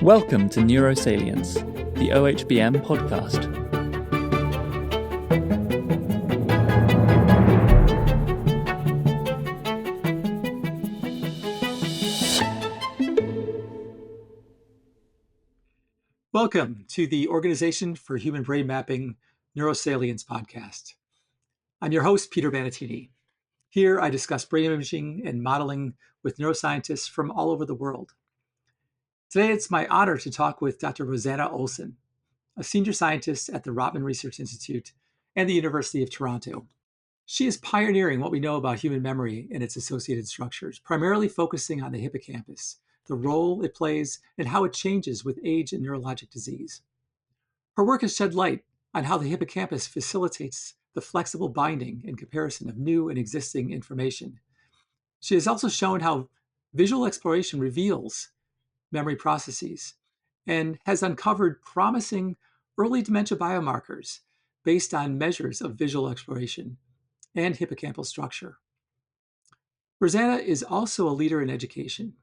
Welcome to Neurosalience, the OHBM podcast. Welcome to the Organization for Human Brain Mapping Neurosalience podcast. I'm your host, Peter Bandettini. Here I discuss brain imaging and modeling with neuroscientists from all over the world. Today it's my honor to talk with Dr. Rosanna Olsen, a senior scientist at the Rotman Research Institute and the University of Toronto. She is pioneering what we know about human memory and its associated structures, primarily focusing on the hippocampus, the role it plays, and how it changes with age and neurologic disease. Her work has shed light on how the hippocampus facilitates the flexible binding and comparison of new and existing information. She has also shown how visual exploration reveals memory processes and has uncovered promising early dementia biomarkers based on measures of visual exploration and hippocampal structure. Rosanna is also a leader in education.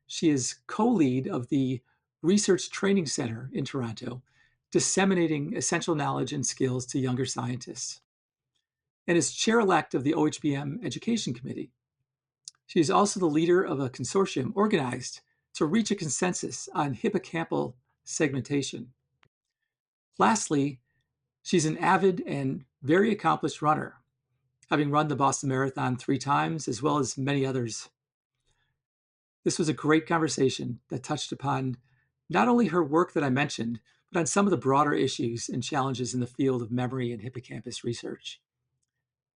She is co-lead of the Research Training Center in Toronto, disseminating essential knowledge and skills to younger scientists, and is chair-elect of the OHBM Education Committee. She is also the leader of a consortium organized to reach a consensus on hippocampal segmentation. Lastly, she's an avid and very accomplished runner, having run the Boston Marathon 3 times, as well as many others. This was a great conversation that touched upon not only her work that I mentioned, but on some of the broader issues and challenges in the field of memory and hippocampus research.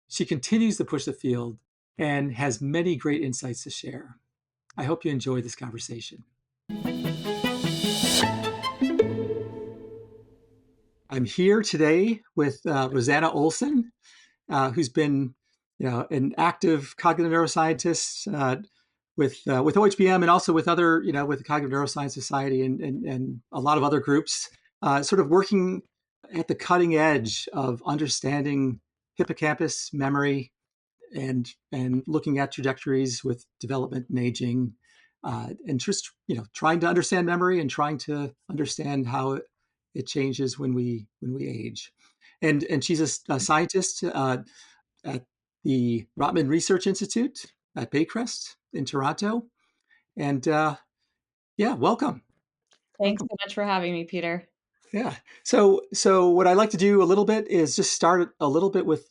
She continues to push the field and has many great insights to share. I hope you enjoy this conversation. I'm here today with Rosanna Olsen, who's been, an active cognitive neuroscientist with OHBM and also with other, with the Cognitive Neuroscience Society and a lot of other groups, sort of working at the cutting edge of understanding hippocampus memory and looking at trajectories with development and aging, and just trying to understand memory and trying to understand how it changes when we age. And she's a scientist at the Rotman Research Institute at Baycrest in Toronto. And welcome. Thanks so much for having me, Peter. Yeah. So what I like to do a little bit is just start a little bit with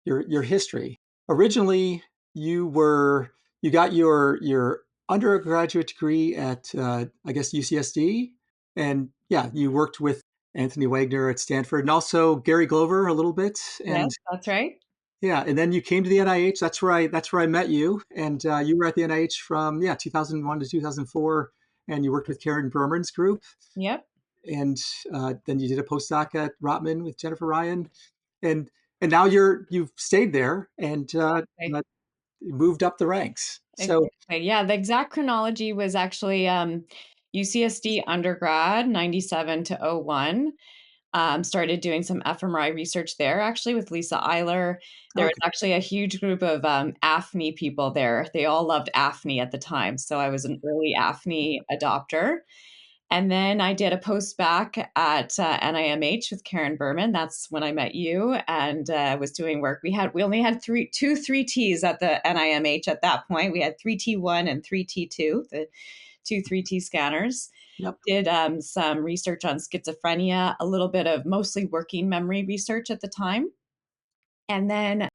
your history. Originally, you got your undergraduate degree at UCSD, and you worked with Anthony Wagner at Stanford, and also Gary Glover a little bit. And yes, that's right. Yeah, and then you came to the NIH. That's where I met you, and you were at the NIH from 2001 to 2004, and you worked with Karen Berman's group. Yep. And then you did a postdoc at Rotman with Jennifer Ryan, and now you've stayed there and moved up the ranks. So the exact chronology was actually UCSD undergrad 97 to 01. Started doing some fMRI research there, actually, with Lisa Eiler. There was actually a huge group of AFNI people there. They all loved AFNI at the time. So I was an early AFNI adopter. And then I did a post-bac at NIMH with Karen Berman. That's when I met you and was doing work. We only had two 3Ts at the NIMH at that point. We had 3T1 and 3T2, the two 3T scanners. Yep. Did some research on schizophrenia, a little bit of mostly working memory research at the time. And then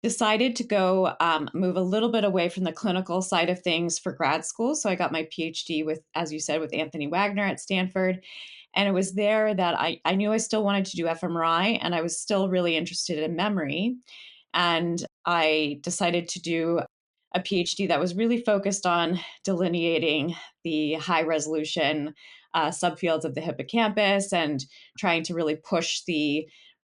decided to go move a little bit away from the clinical side of things for grad school. So I got my PhD with, as you said, with Anthony Wagner at Stanford. And it was there that I knew I still wanted to do fMRI, and I was still really interested in memory. And I decided to do a PhD that was really focused on delineating the high resolution subfields of the hippocampus and trying to really push the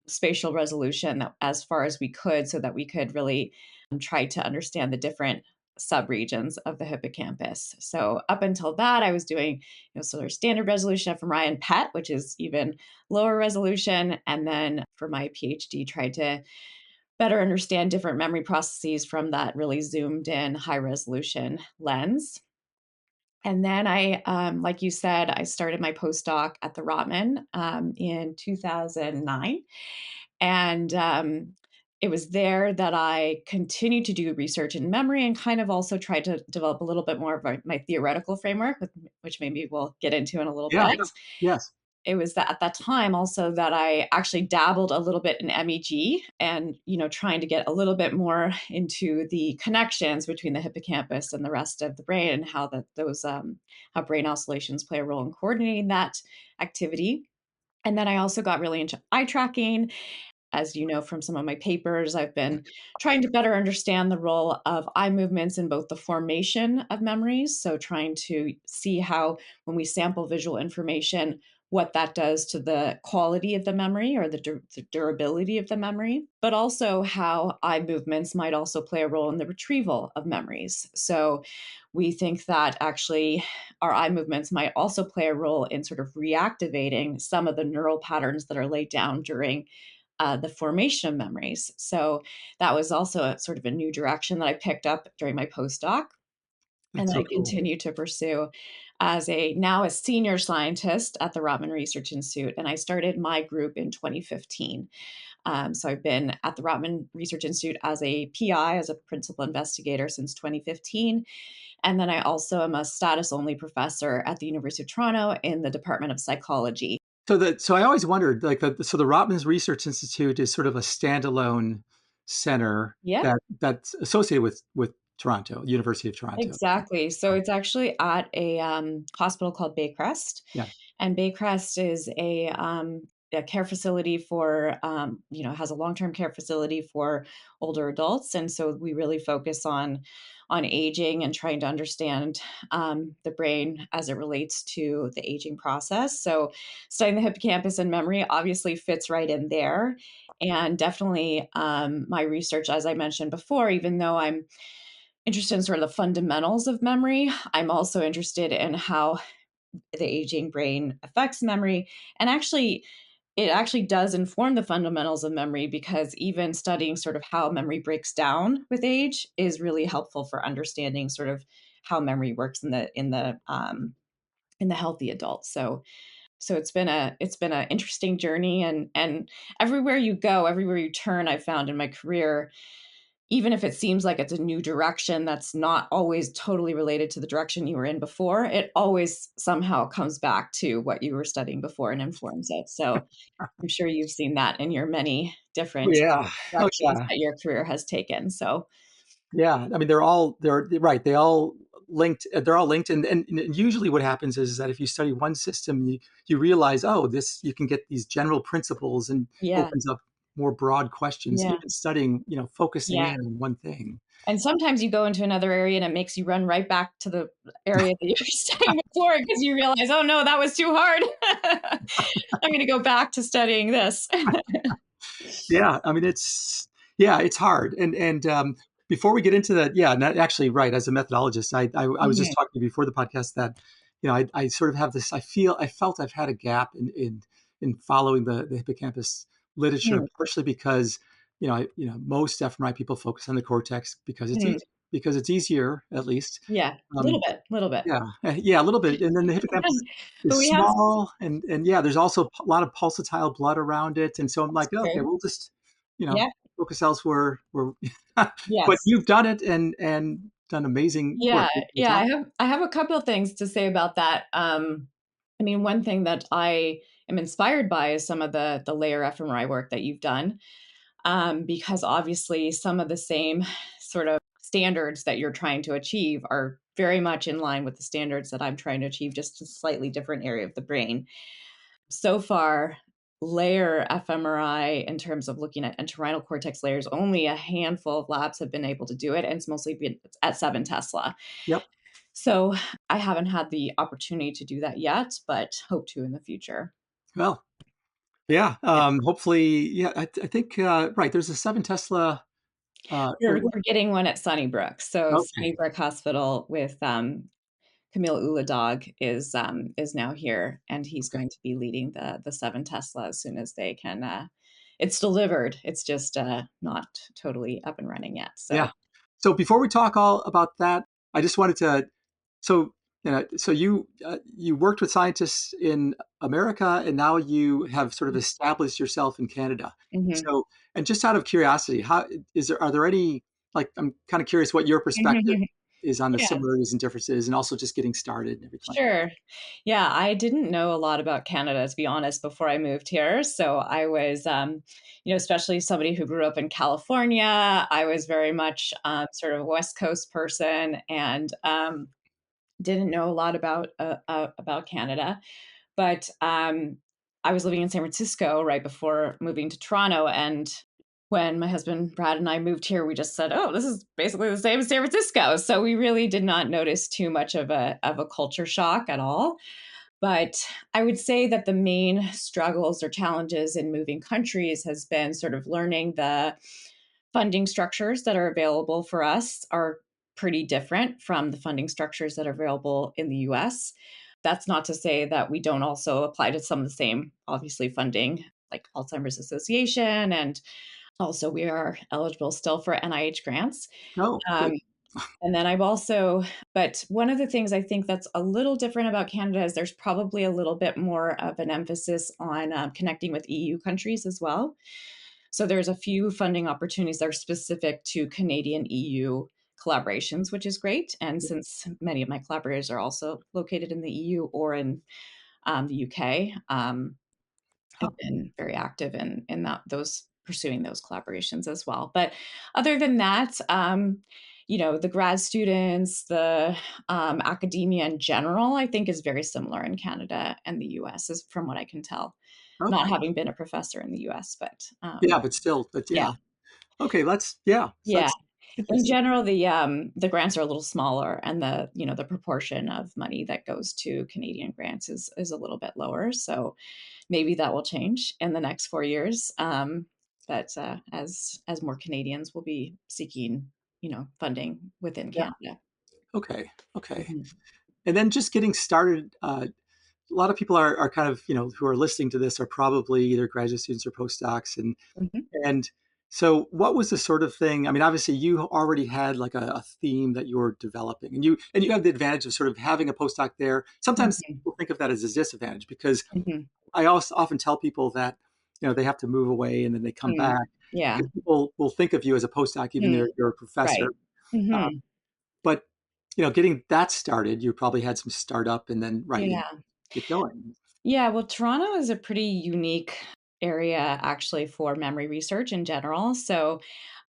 spatial resolution as far as we could so that we could really try to understand the different subregions of the hippocampus. So up until that, I was doing sort of standard resolution fMRI and PET, which is even lower resolution. And then for my PhD, tried to better understand different memory processes from that really zoomed in high resolution lens. And then like you said, I started my postdoc at the Rotman in 2009. And it was there that I continued to do research in memory and kind of also tried to develop a little bit more of my theoretical framework, which maybe we'll get into in a little Yeah. bit. Yes. It was that at that time also that I actually dabbled a little bit in MEG and, trying to get a little bit more into the connections between the hippocampus and the rest of the brain and how how brain oscillations play a role in coordinating that activity. And then I also got really into eye tracking. As you know from some of my papers, I've been trying to better understand the role of eye movements in both the formation of memories. So, trying to see how, when we sample visual information, what that does to the quality of the memory or the durability of the memory, but also how eye movements might also play a role in the retrieval of memories. So, we think that actually our eye movements might also play a role in sort of reactivating some of the neural patterns that are laid down during the formation of memories. So that was also a sort of a new direction that I picked up during my postdoc and That's that so I cool. continue to pursue as now a senior scientist at the Rotman Research Institute. And I started my group in 2015. So I've been at the Rotman Research Institute as a PI, as a principal investigator since 2015. And then I also am a status only professor at the University of Toronto in the Department of Psychology. So I always wondered, like, so the Rotman Research Institute is sort of a standalone center Yeah. that's associated with Toronto, University of Toronto. Exactly. So it's actually at a hospital called Baycrest, Yeah. and Baycrest is a care facility for, has a long-term care facility for older adults, and so we really focus on aging and trying to understand the brain as it relates to the aging process. So studying the hippocampus and memory obviously fits right in there, and definitely my research, as I mentioned before, even though I'm interested in sort of the fundamentals of memory, I'm also interested in how the aging brain affects memory. And actually, it actually does inform the fundamentals of memory because even studying sort of how memory breaks down with age is really helpful for understanding sort of how memory works in the healthy adult. So it's been an interesting journey, and everywhere you go, everywhere you turn, I've found in my career, even if it seems like it's a new direction that's not always totally related to the direction you were in before, it always somehow comes back to what you were studying before and informs it. So I'm sure you've seen that in your many different Yeah. Oh, directions yeah. that your career has taken. So Yeah. I mean, they're right. They're all linked. And usually what happens is that if you study one system, you realize, oh, you can get these general principles and yeah, opens up more broad questions, yeah, even studying, focusing yeah. in on one thing. And sometimes you go into another area and it makes you run right back to the area that you were studying before because you realize, oh no, that was too hard. I'm going to go back to studying this. Yeah, I mean it's hard. And before we get into that, yeah, actually, right. As a methodologist, I was just Mhm. talking to you before the podcast that I sort of have this. I felt I've had a gap in following the hippocampus literature, Mm, partially because most fMRI people focus on the cortex because it's mm. easy, because it's easier, at least. Yeah, Um, little bit. yeah, yeah, a little bit, and then the hippocampus But is we have small, and yeah, there's also a lot of pulsatile blood around it, and so I'm like, okay, true. we'll just you know Yeah, focus elsewhere. Where, but yes. you've done it and done amazing Yeah, work. Can you yeah, talk? I have a couple of things to say about that. I mean, one thing that I am inspired by is some of the layer fMRI work that you've done, because obviously some of the same sort of standards that you're trying to achieve are very much in line with the standards that I'm trying to achieve, just a slightly different area of the brain. So far, layer fMRI, in terms of looking at entorhinal cortex layers, only a handful of labs have been able to do it, and it's mostly been at 7 Tesla. Yep. So I haven't had the opportunity to do that yet, but hope to in the future. Well, yeah. Yeah. Hopefully, yeah. I think right. There's a 7 Tesla. We're getting one at Sunnybrook. So Okay. Sunnybrook Hospital with Camille Uladog is now here, and he's Okay. going to be leading the 7 Tesla as soon as they can. It's delivered. It's just not totally up and running yet. So Yeah. So before we talk all about that, I just wanted to. So So you worked with scientists in America, and now you have sort of established yourself in Canada. Mm-hmm. So, and just out of curiosity, how are there any, like, I'm kind of curious what your perspective is on the Yeah. similarities and differences, and also just getting started and everything like that. Sure. Yeah, I didn't know a lot about Canada, to be honest, before I moved here. So I was, especially somebody who grew up in California. I was very much sort of a West Coast person, and didn't know a lot about Canada. But I was living in San Francisco right before moving to Toronto, and when my husband Brad and I moved here, we just said, "Oh, this is basically the same as San Francisco." So we really did not notice too much of a culture shock at all. But I would say that the main struggles or challenges in moving countries has been sort of learning the funding structures that are available for us are pretty different from the funding structures that are available in the US. That's not to say that we don't also apply to some of the same, obviously, funding, like Alzheimer's Association. And also, we are eligible still for NIH grants. Oh, Um, good. and then I've also, but one of the things I think that's a little different about Canada is there's probably a little bit more of an emphasis on connecting with EU countries as well. So there's a few funding opportunities that are specific to Canadian EU collaborations, which is great. And since many of my collaborators are also located in the EU or in the UK, Huh. I've been very active in those pursuing those collaborations as well. But other than that, the grad students, the academia in general, I think is very similar in Canada and the US, is from what I can tell. Not Okay. having been a professor in the US, but Yeah, but still, but yeah, yeah. Okay, yeah. So yeah. that's In interesting. general, the grants are a little smaller, and the proportion of money that goes to Canadian grants is a little bit lower. So maybe that will change in the next 4 years. But as more Canadians will be seeking, funding within Yeah. Canada. Okay. Okay. Mhm. And then just getting started. A lot of people are kind of, who are listening to this are probably either graduate students or postdocs, Mhm. and so what was the sort of thing? I mean, obviously you already had like a theme that you were developing, and you have the advantage of sort of having a postdoc there. Sometimes Mhm. people think of that as a disadvantage because Mhm. I also often tell people that they have to move away and then they come Mm. back Yeah. because people will think of you as a postdoc even though Mm. you're a professor. Right. Uh, Mhm. but getting that started, you probably had some startup and then right, Yeah. get going. Yeah, well, Toronto is a pretty unique area actually for memory research in general. So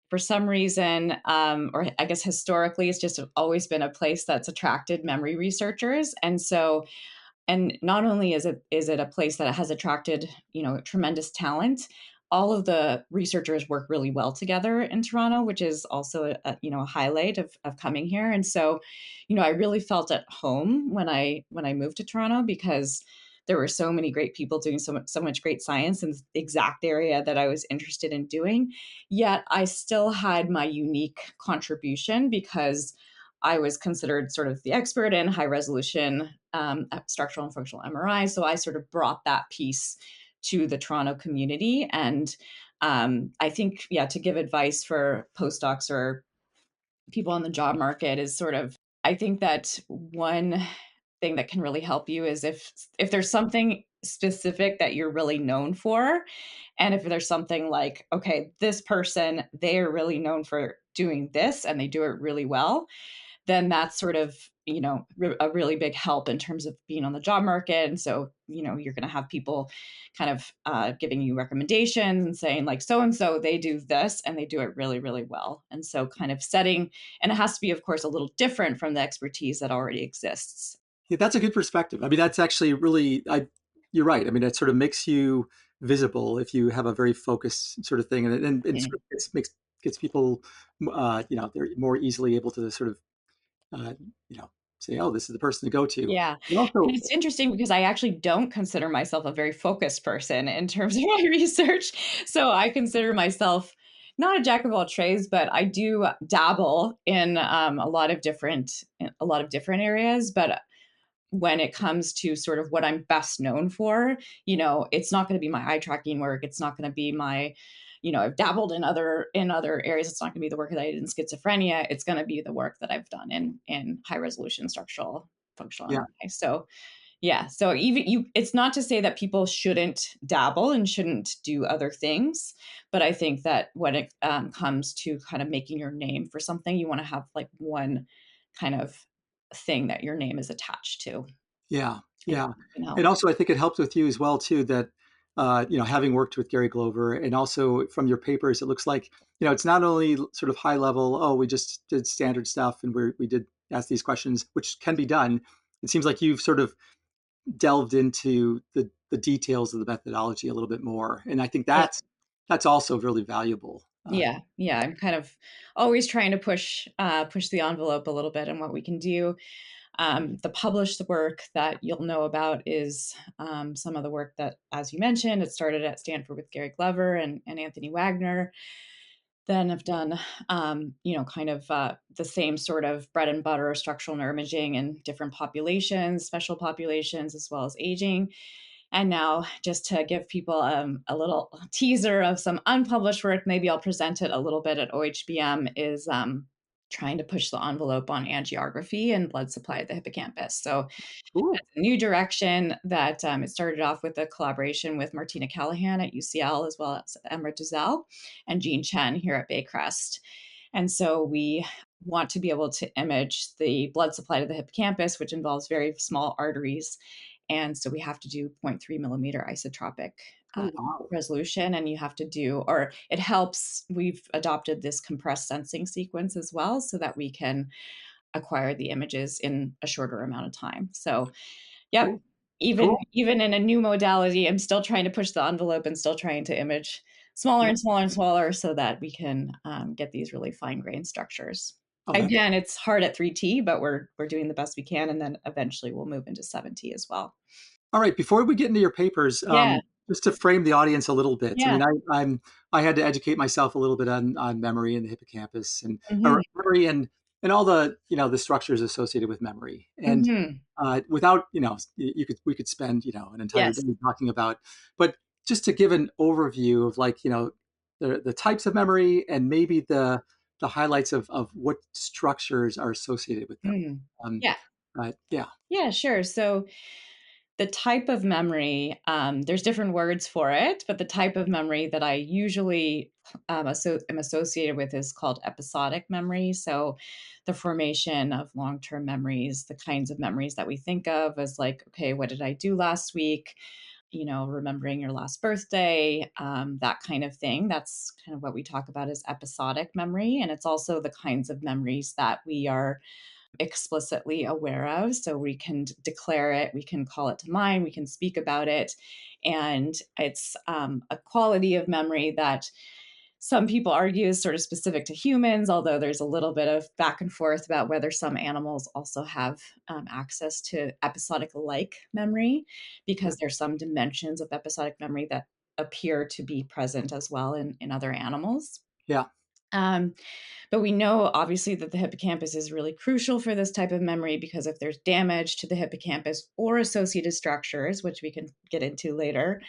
for some reason, or I guess historically, it's just always been a place that's attracted memory researchers. And not only is it a place that has attracted tremendous talent, all of the researchers work really well together in Toronto, which is also a highlight of coming here. And so, I really felt at home when I moved to Toronto because there were so many great people doing so much great science in the exact area that I was interested in doing. Yet I still had my unique contribution because I was considered sort of the expert in high resolution structural and functional MRI. So I sort of brought that piece to the Toronto community. And I think, yeah, to give advice for postdocs or people on the job market is sort of, I think that one thing that can really help you is if there's something specific that you're really known for, and if there's something like, okay, this person, they're really known for doing this and they do it really well, then that's sort of a really big help in terms of being on the job market. And so you're going to have people kind of giving you recommendations and saying like so and so they do this and they do it really really well. And so kind of setting, and it has to be of course a little different from the expertise that already exists. Yeah, that's a good perspective. I mean, that's actually really, you're right. I mean, it sort of makes you visible if you have a very focused sort of thing, and Mhm. sort of gets people, they're more easily able to sort of, uh, you know, say, oh, this is the person to go to. Yeah. And And also, it's interesting because I actually don't consider myself a very focused person in terms of my research. So I consider myself not a jack of all trades, but I do dabble in a lot of different areas. But when it comes to sort of what I'm best known for, it's not going to be my eye tracking work. It's not going to be my, I've dabbled in other areas. It's not going to be the work that I did in schizophrenia. It's going to be the work that I've done in high resolution structural functional Yeah. MRI. So yeah, so it's not to say that people shouldn't dabble and shouldn't do other things, but I think that when it comes to kind of making your name for something, you want to have like one kind of thing that your name is attached to. Yeah. And Yeah. it can And help. also, I think it helped with you as well, too, that, having worked with Gary Glover and also from your papers, it looks like, it's not only sort of high level, oh, we just did standard stuff and we did ask these questions, which can be done. It seems like you've sort of delved into the details of the methodology a little bit more. And I think Yeah. that's also really valuable. Yeah. I'm kind of always trying to push the envelope a little bit on what we can do. The published work that you'll know about is some of the work that, as you mentioned, it started at Stanford with Gary Glover and Anthony Wagner. Then I've done, kind of the same sort of bread and butter structural neuroimaging in different populations, special populations, as well as aging. And now, just to give people a little teaser of some unpublished work, maybe I'll present it a little bit at OHBM, is trying to push the envelope on angiography and blood supply at the hippocampus. So Cool. it's a new direction that it started off with a collaboration with Martina Callahan at UCL, as well as Emma Duzel and Jean Chen here at Baycrest. And so we want to be able to image the blood supply to the hippocampus, which involves very small arteries. And so we have to do 0.3 millimeter isotropic Oh, wow. resolution. And you have to do, or it helps, we've adopted this compressed sensing sequence as well so that we can acquire the images in a shorter amount of time. So, yep, Cool. even Cool. even in a new modality, I'm still trying to push the envelope and still trying to image smaller Yeah. and smaller and smaller so that we can get these really fine grained structures. Oh, that, Again, it's hard at 3T, but we're doing the best we can, and then eventually we'll move into 7T as well. all right. Before we get into your papers, Yeah, just to frame the audience a little bit, I yeah, mean, I had to educate myself a little bit on memory and the hippocampus and hmm or memory and all the the structures associated with memory. And hmm without we could spend an entire day yes, talking about, but just to give an overview of like the types of memory and maybe the highlights of what structures are associated with them. mm. Um, Yeah, yeah. yeah, sure. So the type of memory, there's different words for it, but the type of memory that I usually am associated with is called episodic memory. So, the formation of long term memories, the kinds of memories that we think of as like, okay, what did I do last week? Remembering your last birthday, that kind of thing. That's kind of what we talk about as episodic memory. And it's also the kinds of memories that we are explicitly aware of. So we can declare it, we can call it to mind, we can speak about it. And it's a quality of memory that some people argue is sort of specific to humans, although there's a little bit of back and forth about whether some animals also have access to episodic like memory, because there's some dimensions of episodic memory that appear to be present as well in other animals. Yeah. Um, but we know obviously that the hippocampus is really crucial for this type of memory because if there's damage to the hippocampus or associated structures, which we can get into later,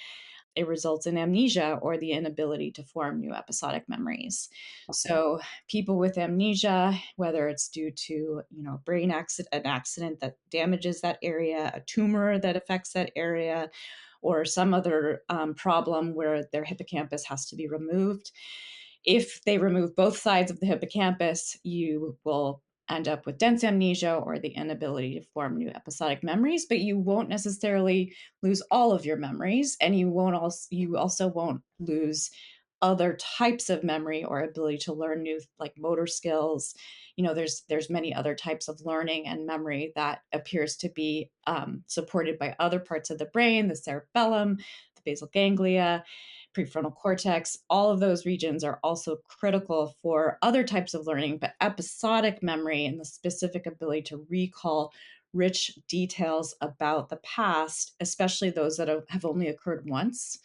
it results in amnesia or the inability to form new episodic memories. Okay. So people with amnesia, whether it's due to, brain accident, an accident that damages that area, a tumor that affects that area, or some other problem where their hippocampus has to be removed, if they remove both sides of the hippocampus, you will end up with dense amnesia or the inability to form new episodic memories, but you won't necessarily lose all of your memories, and you also won't lose other types of memory or ability to learn new like motor skills. There's many other types of learning and memory that appears to be supported by other parts of the brain, the cerebellum, the basal ganglia, prefrontal cortex. All of those regions are also critical for other types of learning, but episodic memory and the specific ability to recall rich details about the past, especially those that have only occurred once,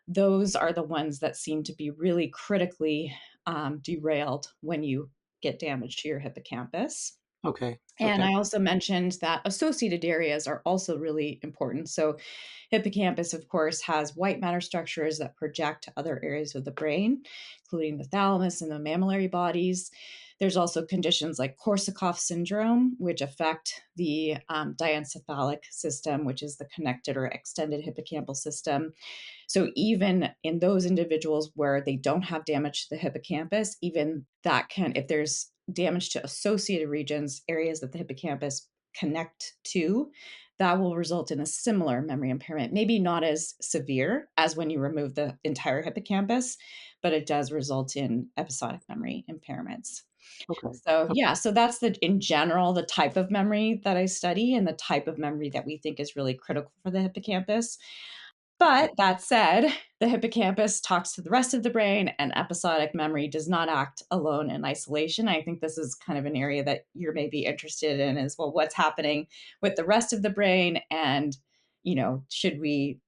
those are the ones that seem to be really critically derailed when you get damage to your hippocampus. Okay. And Okay. I also mentioned that associated areas are also really important. So, hippocampus, of course, has white matter structures that project to other areas of the brain, including the thalamus and the mammillary bodies. There's also conditions like Korsakoff syndrome, which affect the diencephalic system, which is the connected or extended hippocampal system. So even in those individuals where they don't have damage to the hippocampus, even that can, if there's damage to associated regions, areas that the hippocampus connect to, that will result in a similar memory impairment. Maybe not as severe as when you remove the entire hippocampus, but it does result in episodic memory impairments. Okay. So Okay. yeah, so that's in general, the type of memory that I study and the type of memory that we think is really critical for the hippocampus. But that said, the hippocampus talks to the rest of the brain, and episodic memory does not act alone in isolation. I think this is kind of an area that you're maybe interested in as well. What's happening with the rest of the brain, and should we?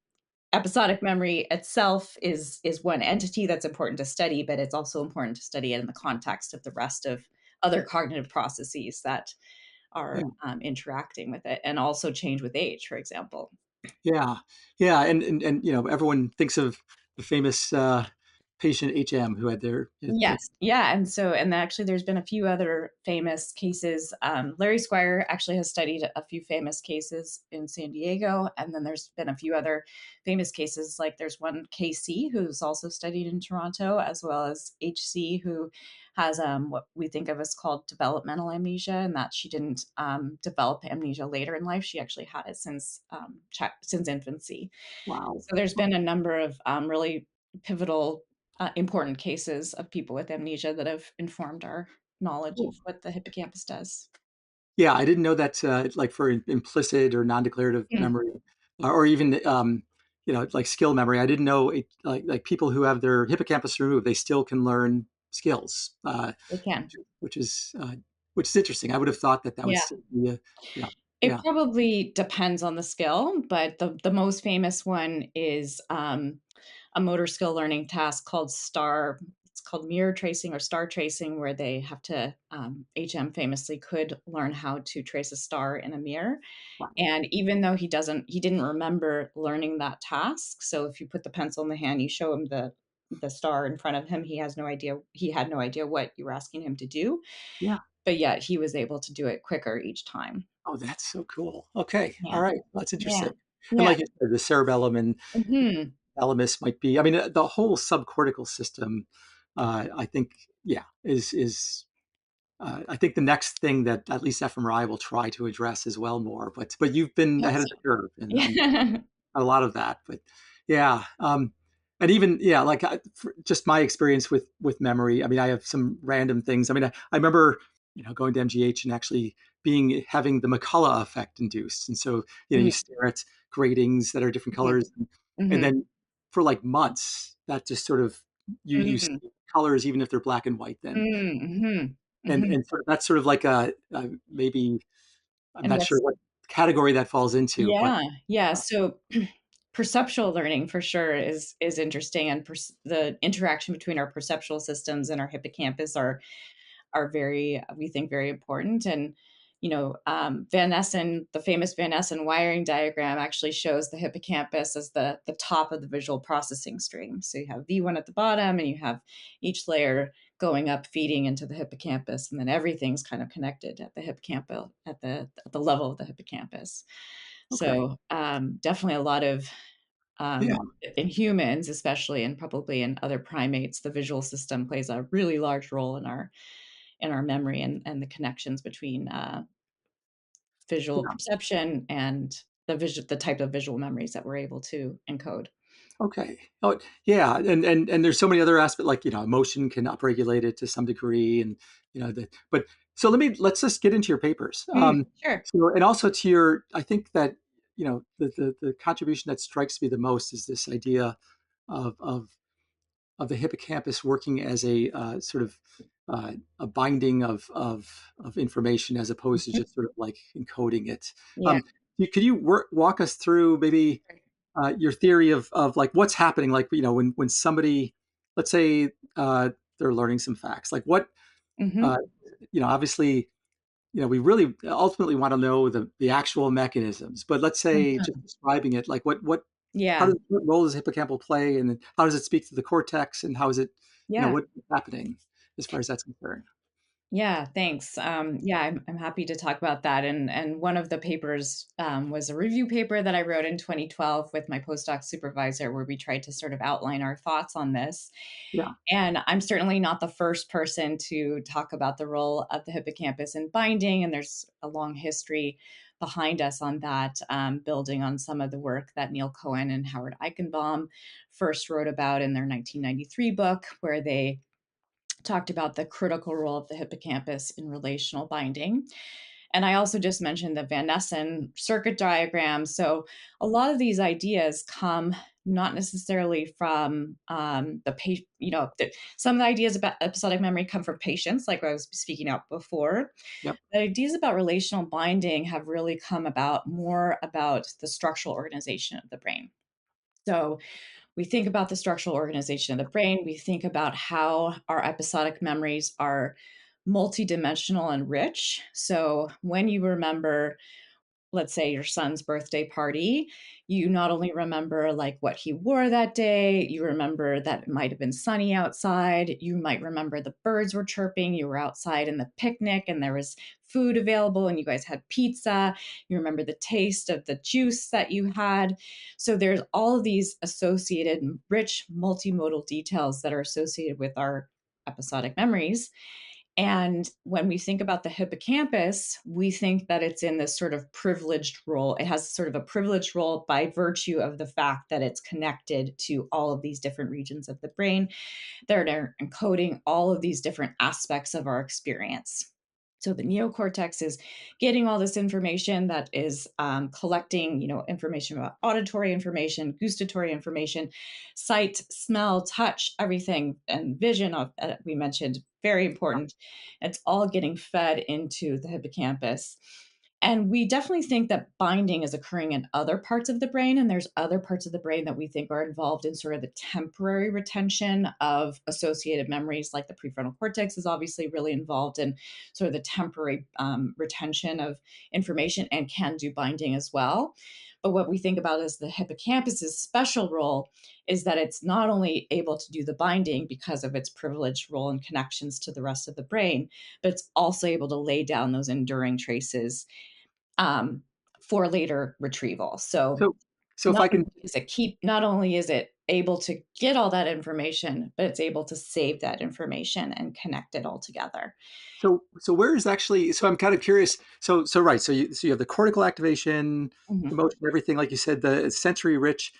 Episodic memory itself is one entity that's important to study, but it's also important to study it in the context of the rest of other cognitive processes that Yeah. are interacting with it, and also change with age, for example. Yeah. Yeah. And everyone thinks of the famous patient HM who had their Yes. Yeah. And actually, there's been a few other famous cases. Larry Squire actually has studied a few famous cases in San Diego. And then there's been a few other famous cases. Like there's one KC who's also studied in Toronto, as well as HC, who has what we think of as called developmental amnesia, and that she didn't develop amnesia later in life. She actually had it since infancy. Wow. So there's been a number of really pivotal, important cases of people with amnesia that have informed our knowledge Cool. of what the hippocampus does. Yeah, I didn't know that like for implicit or non-declarative Mm, memory or even like skill memory. I didn't know like people who have their hippocampus removed, they still can learn skills, they can. which is interesting. I would have thought that would Yeah. still be yeah, It yeah. probably depends on the skill, but the most famous one is a motor skill learning task called STAR. It's called mirror tracing or star tracing, where they have to, HM famously could learn how to trace a star in a mirror. Wow. And even though he didn't remember learning that task. So if you put the pencil in the hand, you show him the star in front of him, he had no idea what you were asking him to do, Yeah. but yet he was able to do it quicker each time. Oh, that's so cool. Okay. All Yeah. right. Well, that's Yeah. interesting. And Yeah. like you said, the cerebellum and Mhm. thalamus might be. I mean, the whole subcortical system. I think, yeah, is I think the next thing that at least fMRI will try to address as well more, but you've been Hope ahead of so. the curve and Yeah. a lot of that. But yeah, and even yeah, like just my experience with memory. I mean, I have some random things. I mean, I remember going to MGH and actually having the McCullough effect induced, and so Mm, you stare at gratings that are different mhm, colors, and mhm, then for like months that just sort of you see mm, colors even if they're black and white then mhm, and mhm. that's sort of like a maybe I'm And not sure what's what category that falls into, but Yeah, yeah, so perceptual learning for sure is interesting, and the interaction between our perceptual systems and our hippocampus are very, we think, very important. And Van Essen, the famous Van Essen wiring diagram, actually shows the hippocampus as the top of the visual processing stream. So you have V1 at the bottom, and you have each layer going up, feeding into the hippocampus, and then everything's kind of connected at the hippocampal, at the level of the hippocampus. okay. So definitely a lot of, Yeah. in humans, especially, and probably in other primates, the visual system plays a really large role in our memory, and the connections between visual Yeah. perception and the type of visual memories that we're able to encode. Okay. Oh, yeah. And there's so many other aspects, like, emotion can upregulate it to some degree. And, but so let's just get into your papers. Sure. So, and also to I think that, the contribution that strikes me the most is this idea of, of the hippocampus working as a sort of a binding of information as opposed to Mhm. just sort of like encoding it. Yeah. Um, could you walk us through maybe your theory of like what's happening, like when somebody, let's say they're learning some facts, like what Hmm. uh, obviously we really ultimately want to know the actual mechanisms, but let's say just describing it, like Yeah. what role does hippocampal play, and then how does it speak to the cortex, and how is it Yeah. what's happening as far as that's concerned? Yeah, thanks. I'm happy to talk about that. And one of the papers was a review paper that I wrote in 2012 with my postdoc supervisor, where we tried to sort of outline our thoughts on this. Yeah. And I'm certainly not the first person to talk about the role of the hippocampus in binding, and there's a long history behind us on that, building on some of the work that Neil Cohen and Howard Eichenbaum first wrote about in their 1993 book, where they talked about the critical role of the hippocampus in relational binding. And I also just mentioned the Van Nessen circuit diagram. So a lot of these ideas come not necessarily from the patient, some of the ideas about episodic memory come from patients, like I was speaking out before. Yep. The ideas about relational binding have really come about more about the structural organization of the brain. So we think about the structural organization of the brain. We think about how our episodic memories are multidimensional and rich. So when you remember, let's say, your son's birthday party, you not only remember like what he wore that day, you remember that it might have been sunny outside, you might remember the birds were chirping, you were outside in the picnic and there was food available and you guys had pizza, you remember the taste of the juice that you had. So there's all of these associated rich multimodal details that are associated with our episodic memories. And when we think about the hippocampus, we think that it's in this sort of privileged role. It has sort of a privileged role by virtue of the fact that it's connected to all of these different regions of the brain. They're encoding all of these different aspects of our experience. So the neocortex is getting all this information that is collecting, information about auditory information, gustatory information, sight, smell, touch, everything, and vision. We mentioned very important. It's all getting fed into the hippocampus. And we definitely think that binding is occurring in other parts of the brain. And there's other parts of the brain that we think are involved in sort of the temporary retention of associated memories, like the prefrontal cortex is obviously really involved in sort of the temporary retention of information and can do binding as well. But what we think about as the hippocampus's special role is that it's not only able to do the binding because of its privileged role and connections to the rest of the brain, but it's also able to lay down those enduring traces um, for later retrieval. So So if I can, not only is it able to get all that information, but it's able to save that information and connect it all together. so where is actually, so I'm kind of curious. So right. So you have the cortical activation, Mhm. emotion, everything, like you said, the sensory rich,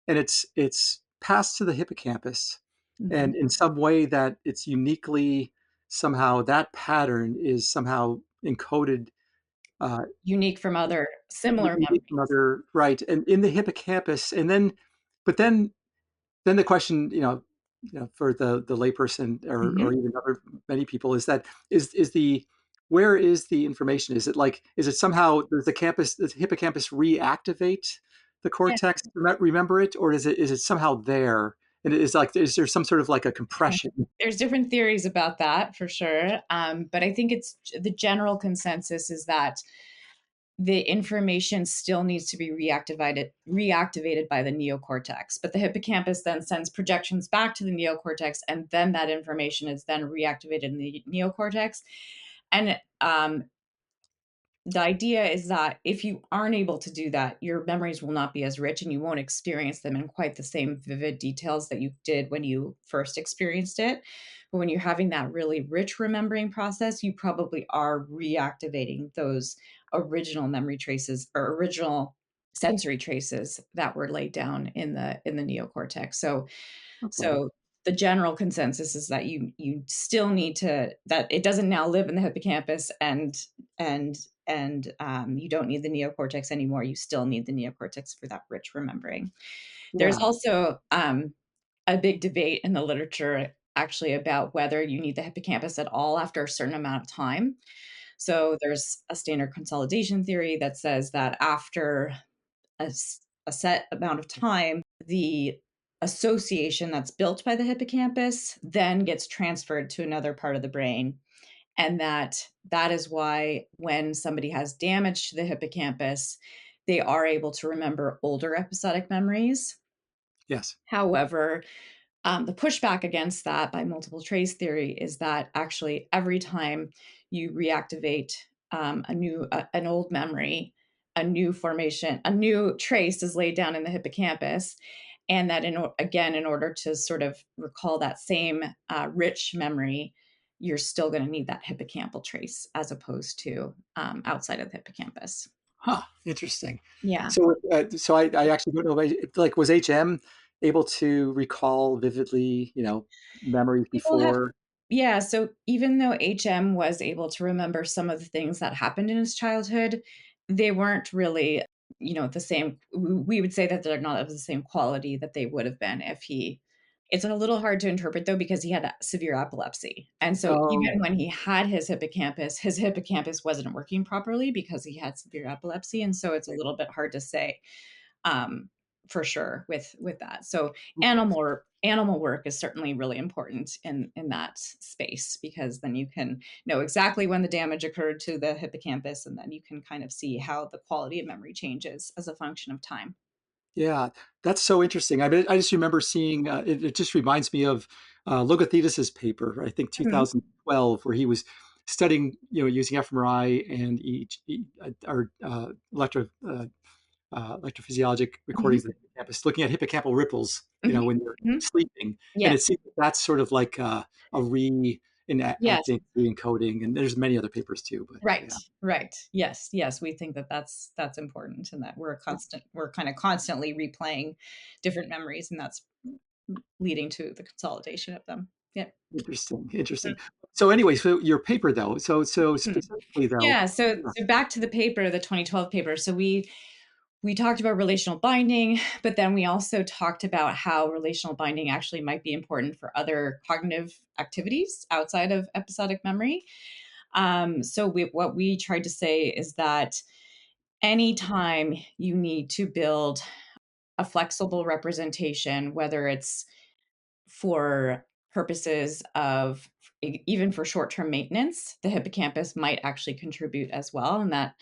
and it's passed to the hippocampus, Mhm. and in some way that it's uniquely, somehow that pattern is somehow encoded, uh, Unique from other similar unique from memories. other, right, and in the hippocampus, and then, but then the question, for the layperson, or Mhm. even other many people, is that is the where is the information? Is it like, is it somehow, does the hippocampus reactivate the Yeah. cortex to remember it, or is it somehow there? And it is like, is there some sort of like a compression? There's different theories about that for sure. But I think it's the general consensus is that the information still needs to be reactivated by the neocortex. But the hippocampus then sends projections back to the neocortex, and then that information is then reactivated in the neocortex. And the idea is that if you aren't able to do that, your memories will not be as rich and you won't experience them in quite the same vivid details that you did when you first experienced it. But when you're having that really rich remembering process, you probably are reactivating those original memory traces or original sensory traces that were laid down in the neocortex. So Okay. so the general consensus is that you still need to, that it doesn't now live in the hippocampus, and you don't need the neocortex anymore. You still need the neocortex for that rich remembering. There's Yeah. also a big debate in the literature actually about whether you need the hippocampus at all after a certain amount of time. So there's a standard consolidation theory that says that after a set amount of time, the association that's built by the hippocampus then gets transferred to another part of the brain. And that is why when somebody has damage to the hippocampus, they are able to remember older episodic memories. Yes. However, The pushback against that by multiple trace theory is that actually every time you reactivate an old memory, a new formation, a new trace is laid down in the hippocampus, and that in order to sort of recall that same rich memory, you're still going to need that hippocampal trace as opposed to outside of the hippocampus. Huh, interesting. Yeah. So I actually don't know, like, was HM able to recall vividly, memories People have before? Yeah, so even though HM was able to remember some of the things that happened in his childhood, they weren't really, the same. We would say that they're not of the same quality that they would have been if he. It's a little hard to interpret though because he had severe epilepsy. And so Oh, even when he had his hippocampus wasn't working properly because he had severe epilepsy. And so it's a little bit hard to say um, for sure with that. So animal work is certainly really important in that space because then you can know exactly when the damage occurred to the hippocampus, and then you can kind of see how the quality of memory changes as a function of time. yeah, that's so interesting. I just remember seeing, it just reminds me of Logothetis's paper, I think Mhm. 2012, where he was studying, using fMRI and or electrophysiologic Mhm. recordings of the hippocampus, looking at hippocampal ripples, Mhm. when you're Mhm. sleeping. And it Yes. seems that's sort of like a Yes. reenacting, re-encoding, and there's many other papers too, but Right. yeah, Right. Yes. Yes. We think that that's important, and that we're kind of constantly replaying different memories, and that's leading to the consolidation of them. Yeah. interesting, interesting. So anyway, so your paper though, so Mhm. specifically though, Yeah, so yeah, back to the paper, the 2012 paper. So we talked about relational binding, but then we also talked about how relational binding actually might be important for other cognitive activities outside of episodic memory. What we tried to say is that anytime you need to build a flexible representation, whether it's for purposes of even for short-term maintenance, the hippocampus might actually contribute as well. And that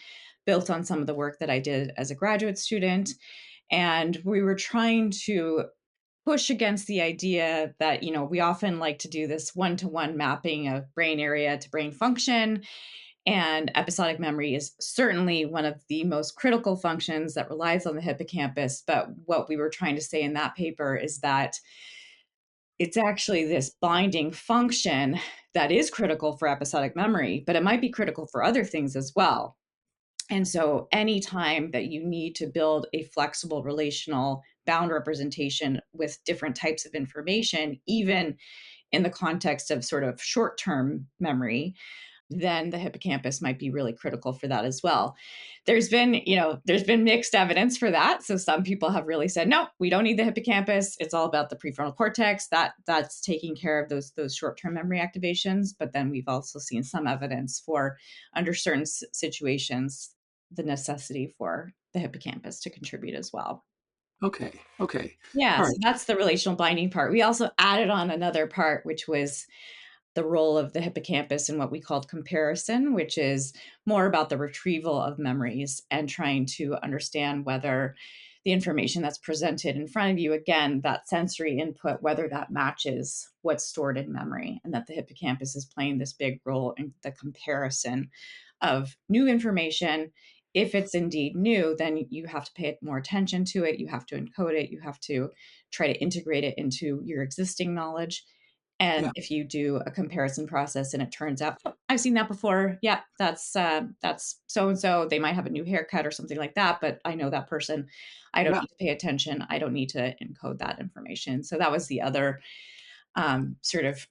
built on some of the work that I did as a graduate student. And we were trying to push against the idea that, we often like to do this one-to-one mapping of brain area to brain function. And episodic memory is certainly one of the most critical functions that relies on the hippocampus. But what we were trying to say in that paper is that it's actually this binding function that is critical for episodic memory, but it might be critical for other things as well. And so, anytime that you need to build a flexible relational bound representation with different types of information, even in the context of sort of short term memory, then the hippocampus might be really critical for that as well. There's been mixed evidence for that. So some people have really said, no, we don't need the hippocampus. It's all about the prefrontal cortex. That's taking care of those short-term memory activations. But then we've also seen some evidence for under certain situations, the necessity for the hippocampus to contribute as well. okay, okay, Yeah, all so right, that's the relational binding part. We also added on another part, which was the role of the hippocampus in what we called comparison, which is more about the retrieval of memories and trying to understand whether the information that's presented in front of you, again, that sensory input, whether that matches what's stored in memory, and that the hippocampus is playing this big role in the comparison of new information. If it's indeed new, then you have to pay more attention to it. You have to encode it. You have to try to integrate it into your existing knowledge. yeah, And if you do a comparison process and it turns out, "Oh, I've seen that before. Yeah, that's so and so. They might have a new haircut or something like that, but I know that person. I don't yeah, need to pay attention. I don't need to encode that information." So that was the other sort of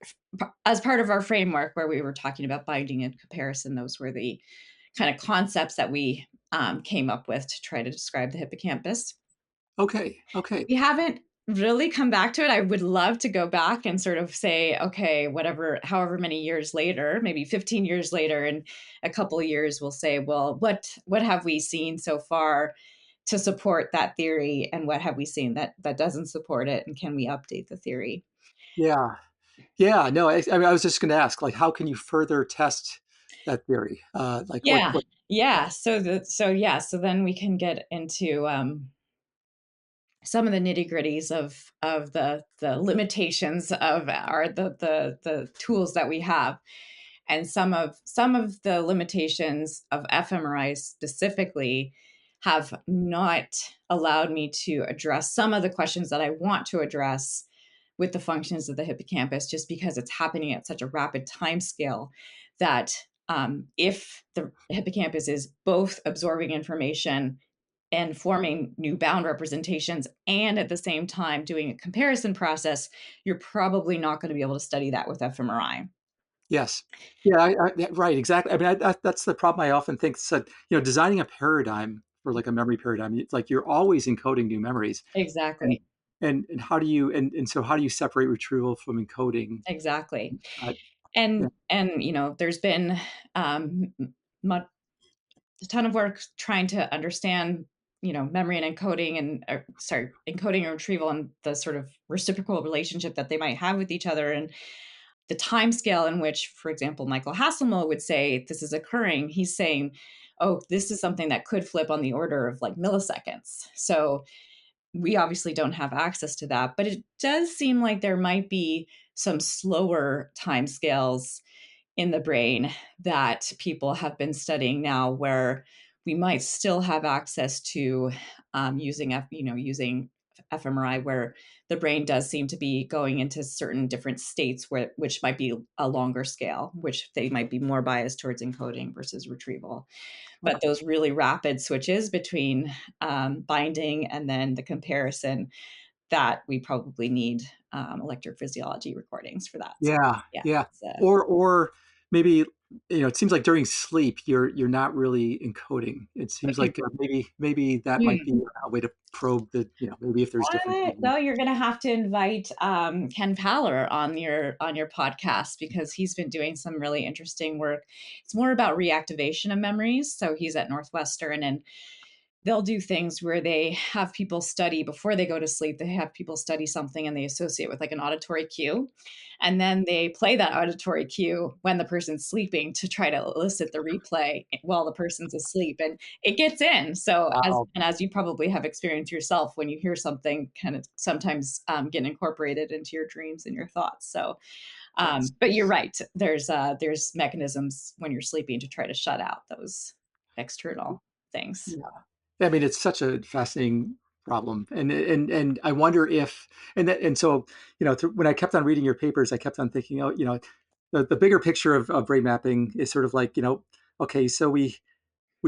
as part of our framework where we were talking about binding and comparison. Those were the kind of concepts that we came up with to try to describe the hippocampus. okay, okay, We haven't really come back to it. I would love to go back and sort of say, okay, whatever, however many years later, maybe 15 years later, in a couple of years, we'll say, well, what have we seen so far to support that theory, and what have we seen that doesn't support it, and can we update the theory? yeah, yeah. No, I mean, I was just going to ask, like, how can you further test that theory? Like, Yeah, what? yeah. So then we can get into some of the nitty-gritties of the limitations of our the tools that we have. And some of the limitations of fMRI specifically have not allowed me to address some of the questions that I want to address with the functions of the hippocampus, just because it's happening at such a rapid time scale that if the hippocampus is both absorbing information and forming new bound representations, and at the same time doing a comparison process, you're probably not going to be able to study that with fMRI. Yes. Yeah, yeah, right, exactly. I mean, that's the problem I often think. So, designing a paradigm for like a memory paradigm, it's like you're always encoding new memories. And Exactly. and how do you and so how do you separate retrieval from encoding? Exactly. Uh, yeah. And there's been um, a ton of work trying to understand memory and encoding encoding and retrieval and the sort of reciprocal relationship that they might have with each other, and the time scale in which, for example, Michael Hasselmo would say this is occurring. He's saying, oh, this is something that could flip on the order of like milliseconds. So we obviously don't have access to that, but it does seem like there might be some slower timescales in the brain that people have been studying now, where we might still have access to using fMRI, where the brain does seem to be going into certain different states, which might be a longer scale, which they might be more biased towards encoding versus retrieval. But those really rapid switches between binding and then the comparison, that we probably need electrophysiology recordings for that. So, Yeah, yeah. yeah. So, Or maybe, it seems like during sleep you're not really encoding. It seems okay. like maybe that might be a way to probe the, maybe if there's different. Well, you're going to have to invite Ken Fowler on your podcast, because he's been doing some really interesting work. It's more about reactivation of memories. So he's at Northwestern, and they'll do things where they have people study before they go to sleep. They have people study something and they associate with like an auditory cue. And then they play that auditory cue when the person's sleeping to try to elicit the replay while the person's asleep. And it gets in. So Wow. as you probably have experienced yourself, when you hear something kind of sometimes get incorporated into your dreams and your thoughts. So, Yes. but you're right. There's mechanisms when you're sleeping to try to shut out those external things. Yeah. I mean, it's such a fascinating problem, and I wonder if and so when I kept on reading your papers, I kept on thinking, oh, the bigger picture of brain mapping is sort of like, okay, so we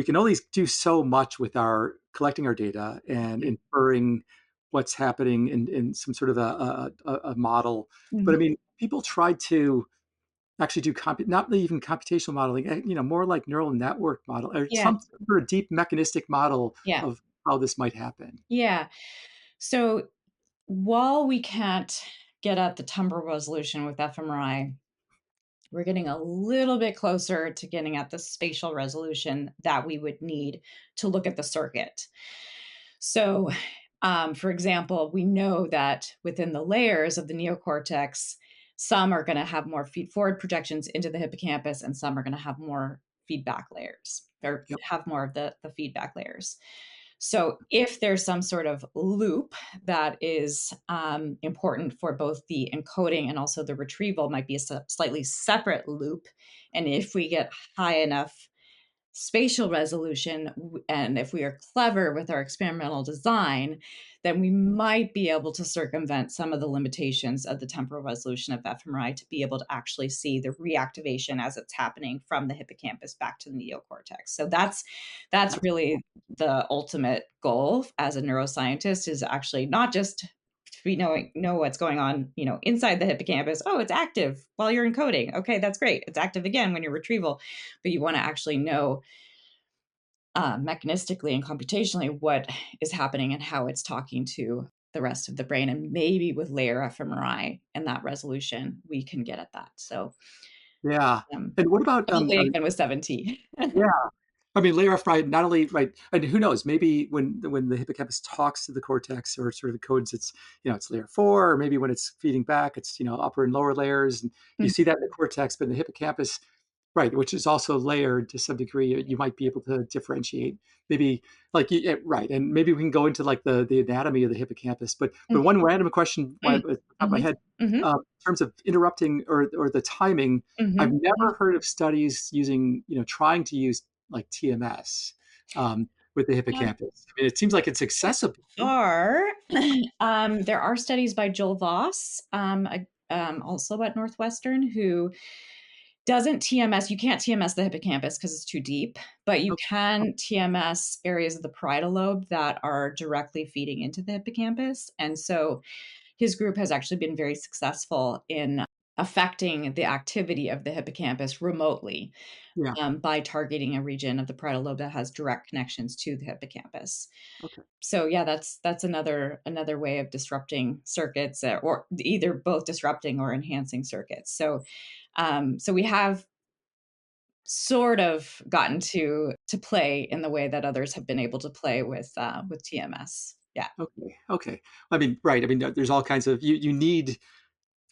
can only do so much with our collecting our data and inferring what's happening in some sort of a model. But I Mhm. mean, people tried to actually do not even computational modeling, more like neural network model or Yeah. some sort of deep mechanistic model Yeah. of how this might happen. Yeah. So while we can't get at the temporal resolution with fMRI, we're getting a little bit closer to getting at the spatial resolution that we would need to look at the circuit. So, for example, we know that within the layers of the neocortex, some are going to have more feed forward projections into the hippocampus, and some are going to have more feedback layers, or Yep. have more of the feedback layers. So, if there's some sort of loop that is important for both the encoding and also the retrieval, might be a slightly separate loop. And if we get high enough spatial resolution, and if we are clever with our experimental design, then we might be able to circumvent some of the limitations of the temporal resolution of fMRI to be able to actually see the reactivation as it's happening from the hippocampus back to the neocortex. So that's really the ultimate goal as a neuroscientist, is actually not just we know what's going on, inside the hippocampus. Oh, it's active while you're encoding. Okay, that's great. It's active again when you're retrieval, but you want to actually know mechanistically and computationally what is happening and how it's talking to the rest of the brain. And maybe with layer fMRI and that resolution, we can get at that. So, Yeah. um, And what about definitely again with 17. yeah. I mean, layer off, right? Not only right, and who knows? Maybe when the hippocampus talks to the cortex or sort of encodes, it's layer 4, or maybe when it's feeding back, it's upper and lower layers, and you see that in the cortex, but in the hippocampus, Right, which is also layered to some degree. You might be able to differentiate, maybe right, and maybe we can go into like the anatomy of the hippocampus. But one random question at the top of my Mm-hmm. head, Mm-hmm. in terms of interrupting or the timing, I've Mm-hmm. never heard of studies using trying to use like TMS with the hippocampus. I mean, it seems like it's accessible. Are there are studies by Joel Voss, also at Northwestern, who doesn't TMS. You can't TMS the hippocampus because it's too deep, but you Okay, can TMS areas of the parietal lobe that are directly feeding into the hippocampus. And so his group has actually been very successful in affecting the activity of the hippocampus remotely, yeah, by targeting a region of the parietal lobe that has direct connections to the hippocampus. okay, So yeah, that's another way of disrupting circuits, or either both disrupting or enhancing circuits. So we have sort of gotten to play in the way that others have been able to play with TMS. Yeah, okay. I mean, right. I mean, there's all kinds of you need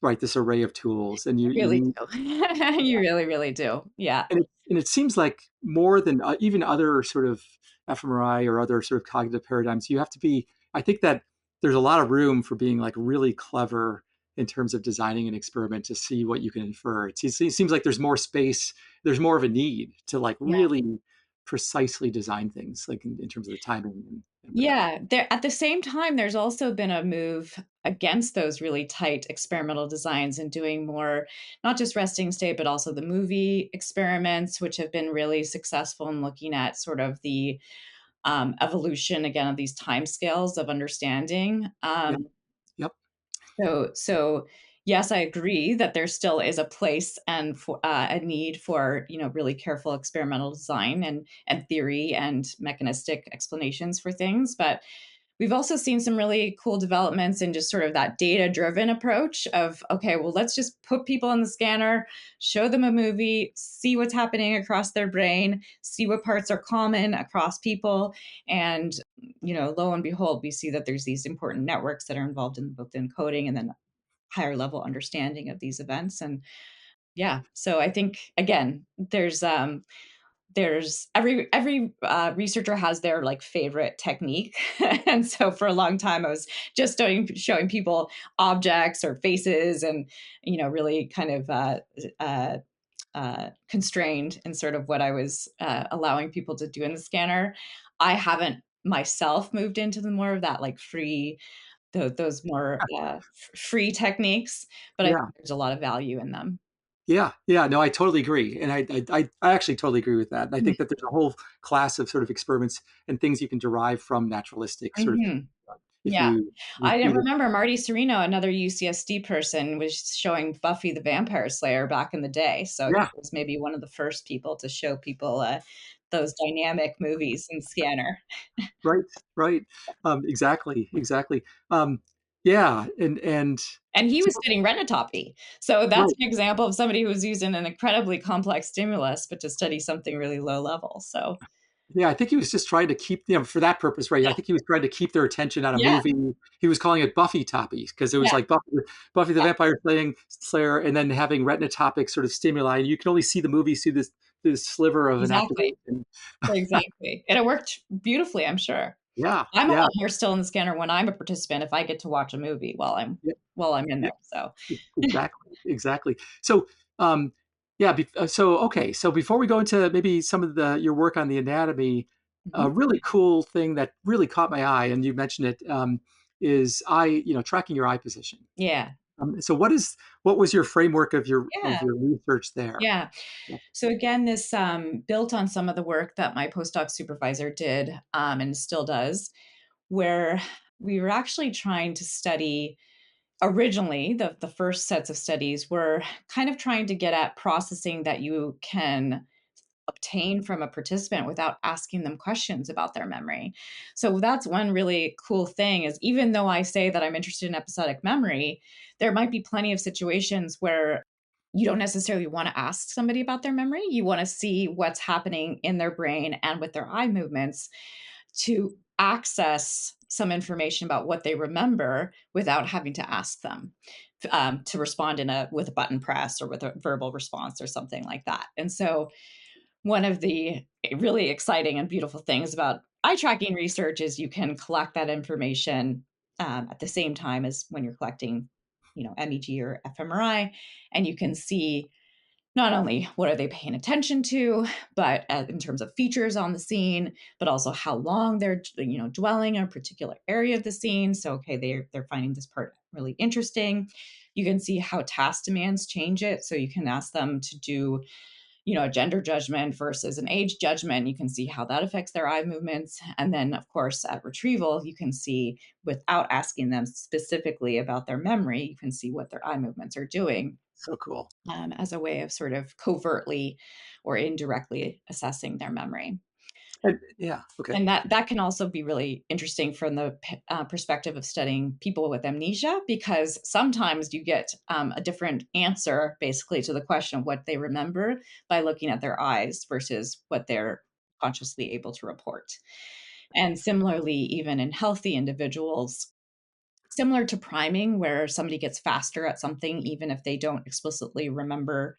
right this array of tools, and you you really need. do. You really, really do. Yeah. And it seems like more than even other sort of fMRI or other sort of cognitive paradigms, you have to be. I think that there's a lot of room for being like really clever in terms of designing an experiment to see what you can infer. It seems like there's more space, there's more of a need to like really precisely design things, like in terms of the timing and whatever. Yeah, there at the same time, there's also been a move against those really tight experimental designs and doing more, not just resting state, but also the movie experiments, which have been really successful in looking at sort of the evolution again of these timescales of understanding. Yeah. Yep. So yes, I agree that there still is a place and for a need for really careful experimental design and theory and mechanistic explanations for things, but we've also seen some really cool developments in just sort of that data driven approach of, okay, well, let's just put people in the scanner, show them a movie, see what's happening across their brain, see what parts are common across people. And, lo and behold, we see that there's these important networks that are involved in both encoding and then higher level understanding of these events. And yeah, so I think, again, there's every researcher has their like favorite technique. And so for a long time I was just showing people objects or faces, and really kind of uh, constrained in sort of what I was allowing people to do in the scanner. I haven't myself moved into the more of that like free, those more free techniques, but I think Yeah. there's a lot of value in them. Yeah, yeah, no, I totally agree, and I actually totally agree with that. And I think that there's a whole class of sort of experiments and things you can derive from naturalistic sort of Hmm. if Yeah. you I didn't either. remember Marty Serino, another UCSD person, was showing Buffy the Vampire Slayer back in the day. So he Yeah, was maybe one of the first people to show people those dynamic movies in Scanner. right, right, exactly. Um, yeah, and And he so, was studying retinopathy. So that's right. an example of somebody who was using an incredibly complex stimulus, but to study something really low level. So Yeah, I think he was just trying to keep, for that purpose, right? I yeah, think he was trying to keep their attention on a yeah, movie. He was calling it Buffy Toppy because it was yeah, like Buffy the yeah, Vampire Slayer, and then having retinotopic sort of stimuli. And you can only see the movie through this sliver of an exactly. activation. Exactly. And it worked beautifully, I'm sure. Yeah, I'm a yeah, lot more still in the scanner when I'm a participant if I get to watch a movie yeah, while I'm in yeah, there. So exactly. So, yeah, so okay. So before we go into maybe some of your work on the anatomy, mhm. a really cool thing that really caught my eye, and you mentioned it, is tracking your eye position. Yeah. So what was your framework of your Yeah. research there? Yeah. So again, this built on some of the work that my postdoc supervisor did, and still does, where we were actually trying to study originally the first sets of studies were kind of trying to get at processing that you can obtain from a participant without asking them questions about their memory. So that's one really cool thing, is even though I say that I'm interested in episodic memory, there might be plenty of situations where you don't necessarily want to ask somebody about their memory. You want to see what's happening in their brain and with their eye movements to access some information about what they remember without having to ask them. to respond with a button press or with a verbal response or something like that. And so one of the really exciting and beautiful things about eye tracking research is you can collect that information at the same time as when you're collecting, MEG or fMRI, and you can see not only what are they paying attention to, but in terms of features on the scene, but also how long they're dwelling in a particular area of the scene. So, okay, they're finding this part really interesting. You can see how task demands change it. So you can ask them to do a gender judgment versus an age judgment. You can see how that affects their eye movements. And then, of course, at retrieval, you can see, without asking them specifically about their memory, you can see what their eye movements are doing. So cool. As a way of sort of covertly or indirectly assessing their memory. Yeah. Okay. And that can also be really interesting from the perspective of studying people with amnesia, because sometimes you get a different answer basically to the question of what they remember by looking at their eyes versus what they're consciously able to report. And similarly, even in healthy individuals, similar to priming, where somebody gets faster at something, even if they don't explicitly remember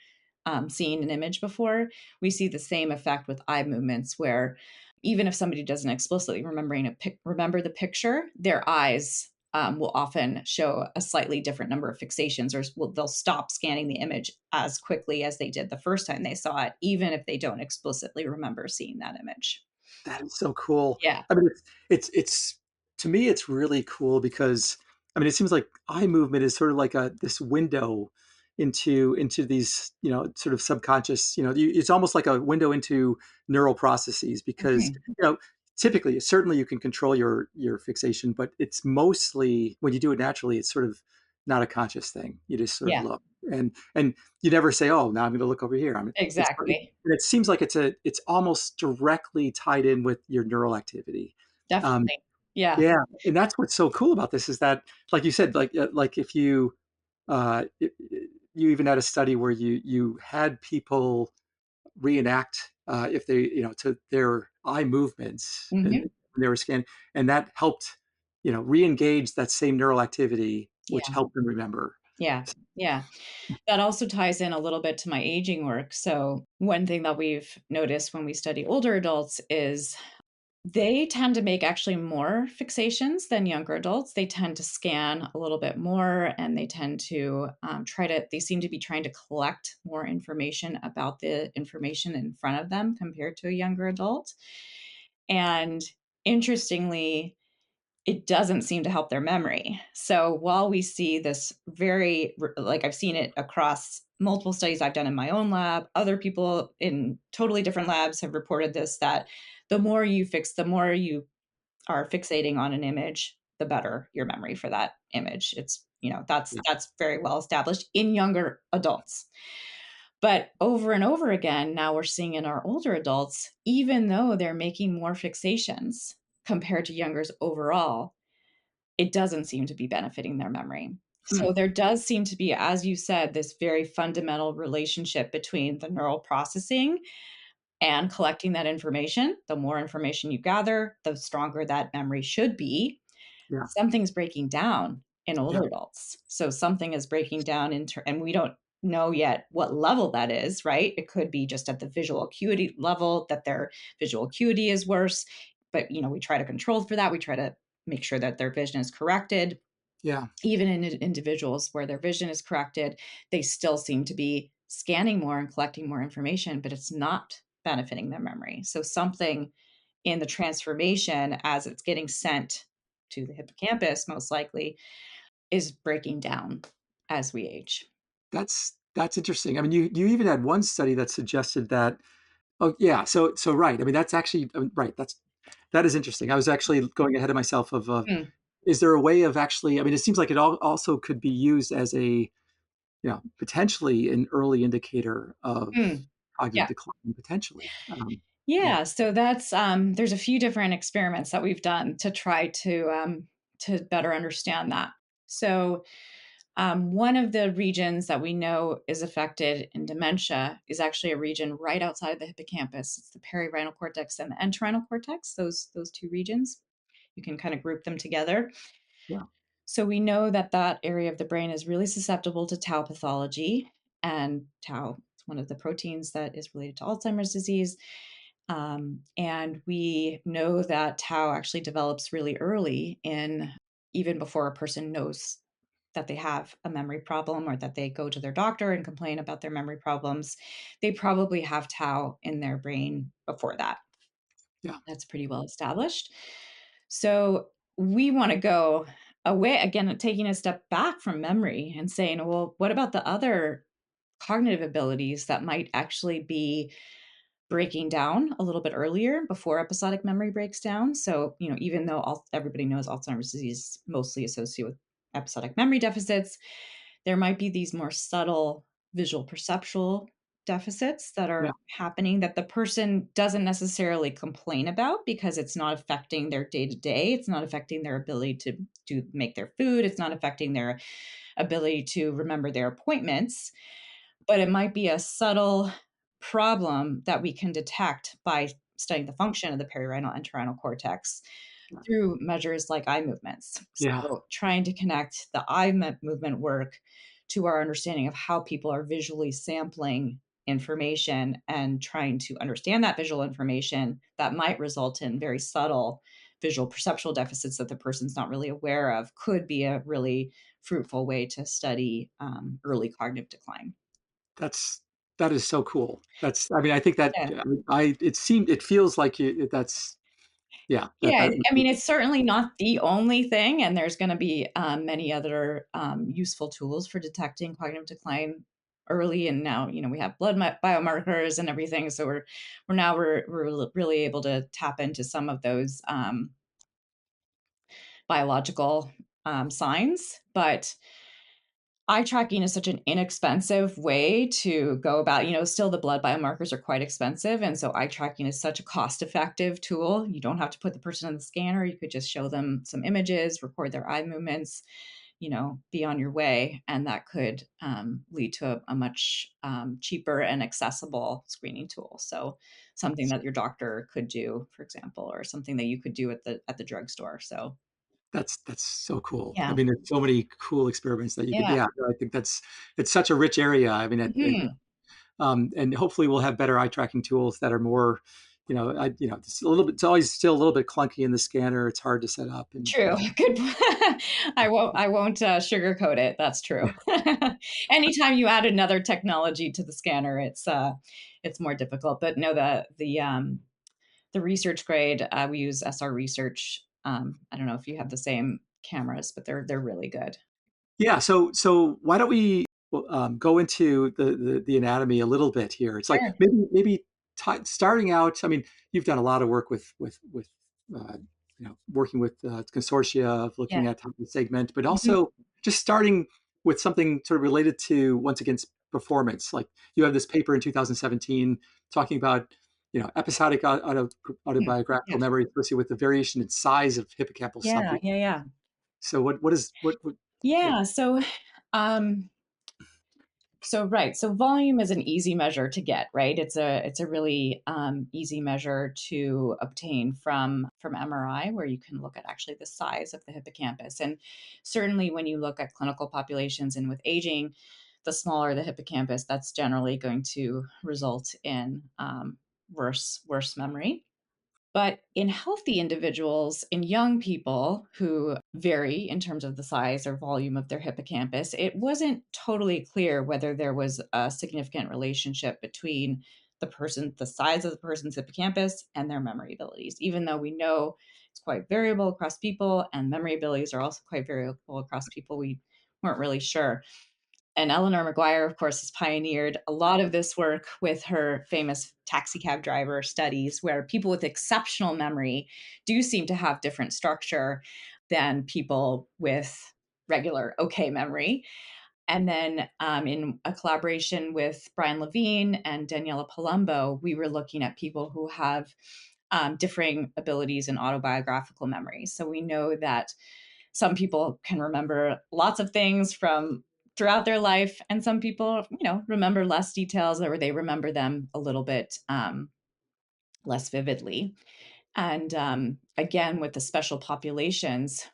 seeing an image before, we see the same effect with eye movements, where even if somebody doesn't explicitly remember the picture, their eyes will often show a slightly different number of fixations, or they'll stop scanning the image as quickly as they did the first time they saw it, even if they don't explicitly remember seeing that image. That is so cool. Yeah. I mean, it's to me, it's really cool because I mean, it seems like eye movement is sort of like this window into these, sort of subconscious, it's almost like a window into neural processes because, Mhm. typically, certainly you can control your fixation, but it's mostly when you do it naturally, it's sort of not a conscious thing. You just sort of Yeah, look and you never say, "Oh, now I'm going to look over here." I mean, exactly. and it seems like it's almost directly tied in with your neural activity. Um, Definitely. Yeah. yeah, and that's what's so cool about this is that, like you said, like if you you even had a study where you had people reenact if they to their eye movements and Mhm. when they were scanning, and that helped re-engage that same neural activity, which Yeah. helped them remember. Yeah. Yeah. That also ties in a little bit to my aging work. So, one thing that we've noticed when we study older adults is they tend to make actually more fixations than younger adults. They tend to scan a little bit more, and they tend to they seem to be trying to collect more information about the information in front of them compared to a younger adult. And interestingly, it doesn't seem to help their memory. So while we see this like I've seen it across multiple studies I've done in my own lab, other people in totally different labs have reported this, that the more you are fixating on an image, the better your memory for that image. It's, Yeah, that's very well established in younger adults. But over and over again, now we're seeing in our older adults, even though they're making more fixations compared to youngers overall, it doesn't seem to be benefiting their memory. hmm, So there does seem to be, as you said, this very fundamental relationship between the neural processing and collecting that information. The more information you gather, the stronger that memory should be. yeah, Something's breaking down in yeah, older adults. So something is breaking down and we don't know yet what level that is, right? It could be just at the visual acuity level that their visual acuity is worse, but we try to control for that. We try to make sure that their vision is corrected. yeah. Even in individuals where their vision is corrected, they still seem to be scanning more and collecting more information, but it's not benefiting their memory. So something in the transformation as it's getting sent to the hippocampus, most likely, is breaking down as we age. That's interesting. I mean, you even had one study that suggested that. Oh, yeah. So right. I mean, that's actually right. That is interesting. I was actually going ahead of myself of Mm, is there a way of actually, I mean, it seems like it also could be used as potentially an early indicator of mm, cognitive yeah. decline, potentially. Yeah. Yeah, so that's there's a few different experiments that we've done to try to better understand that. So one of the regions that we know is affected in dementia is actually a region right outside of the hippocampus. It's the perirhinal cortex and the entorhinal cortex. Those two regions, you can kind of group them together. Yeah. So we know that that area of the brain is really susceptible to tau pathology, and tau is one of the proteins that is related to Alzheimer's disease. And we know that tau actually develops really early in even before a person knows that they have a memory problem or that they go to their doctor and complain about their memory problems. They probably have tau in their brain before that. Yeah. That's pretty well established. So we want to go away again, taking a step back from memory and saying, well, what about the other cognitive abilities that might actually be breaking down a little bit earlier before episodic memory breaks down? So, even though everybody knows Alzheimer's disease is mostly associated with episodic memory deficits, there might be these more subtle visual perceptual deficits that Yeah. are happening that the person doesn't necessarily complain about because it's not affecting their day to day. It's not affecting their ability to make their food. It's not affecting their ability to remember their appointments, but it might be a subtle problem that we can detect by studying the function of the perirhinal entorhinal cortex through measures like eye movements. Yeah. So trying to connect the eye movement work to our understanding of how people are visually sampling information and trying to understand that visual information that might result in very subtle visual perceptual deficits that the person's not really aware of could be a really fruitful way to study early cognitive decline. That's that is so cool. I mean, I think that Yeah. it feels like that's yeah, Yeah, that I mean, it's certainly not the only thing, and there's going to be many other useful tools for detecting cognitive decline early. And now, we have blood biomarkers and everything, so we're really able to tap into some of those biological signs. But eye tracking is such an inexpensive way to go about, still the blood biomarkers are quite expensive. And so eye tracking is such a cost effective tool. You don't have to put the person on the scanner. You could just show them some images, record their eye movements, be on your way. And that could lead to a much cheaper and accessible screening tool. So something that your doctor could do, for example, or something that you could do at the drugstore. So that's so cool. I yeah. mean, there's so many cool experiments that you could. Yeah. Yeah, I think it's such a rich area. I mean, Mhm. and hopefully we'll have better eye tracking tools that are more, it's a little bit. It's always still a little bit clunky in the scanner. It's hard to set up, and True. Good. I won't sugarcoat it. That's true. Anytime you add another technology to the scanner, it's more difficult. But no, the research grade, we use SR Research. I don't know if you have the same cameras, but they're really good. yeah. So why don't we go into the anatomy a little bit here? It's like Sure. maybe starting out. I mean, you've done a lot of work with working with consortia of looking Yeah. at how to segment, but Mhm. also just starting with something sort of related to once again performance. Like you have this paper in 2017 talking about episodic Yeah. autobiographical memory associated with the variation in size of hippocampal Yeah. subfield. Yeah. Yeah. So what is what yeah. Yeah. Um, So right, so volume is an easy measure to get, right? It's a really easy measure to obtain from MRI, where you can look at actually the size of the hippocampus. And certainly, when you look at clinical populations and with aging, the smaller the hippocampus, that's generally going to result in worse memory. But in healthy individuals, in young people who vary in terms of the size or volume of their hippocampus, it wasn't totally clear whether there was a significant relationship between the size of the person's hippocampus and their memory abilities, even though we know it's quite variable across people and memory abilities are also quite variable across people. We weren't really sure. And Eleanor McGuire, of course, has pioneered a lot of this work with her famous taxi cab driver studies, where people with exceptional memory do seem to have different structure than people with regular okay memory. And then in a collaboration with Brian Levine and Daniela Palumbo, we were looking at people who have differing abilities in autobiographical memory. So we know that some people can remember lots of things from throughout their life, and some people, remember less details, or they remember them a little bit less vividly. And again, with the special populations,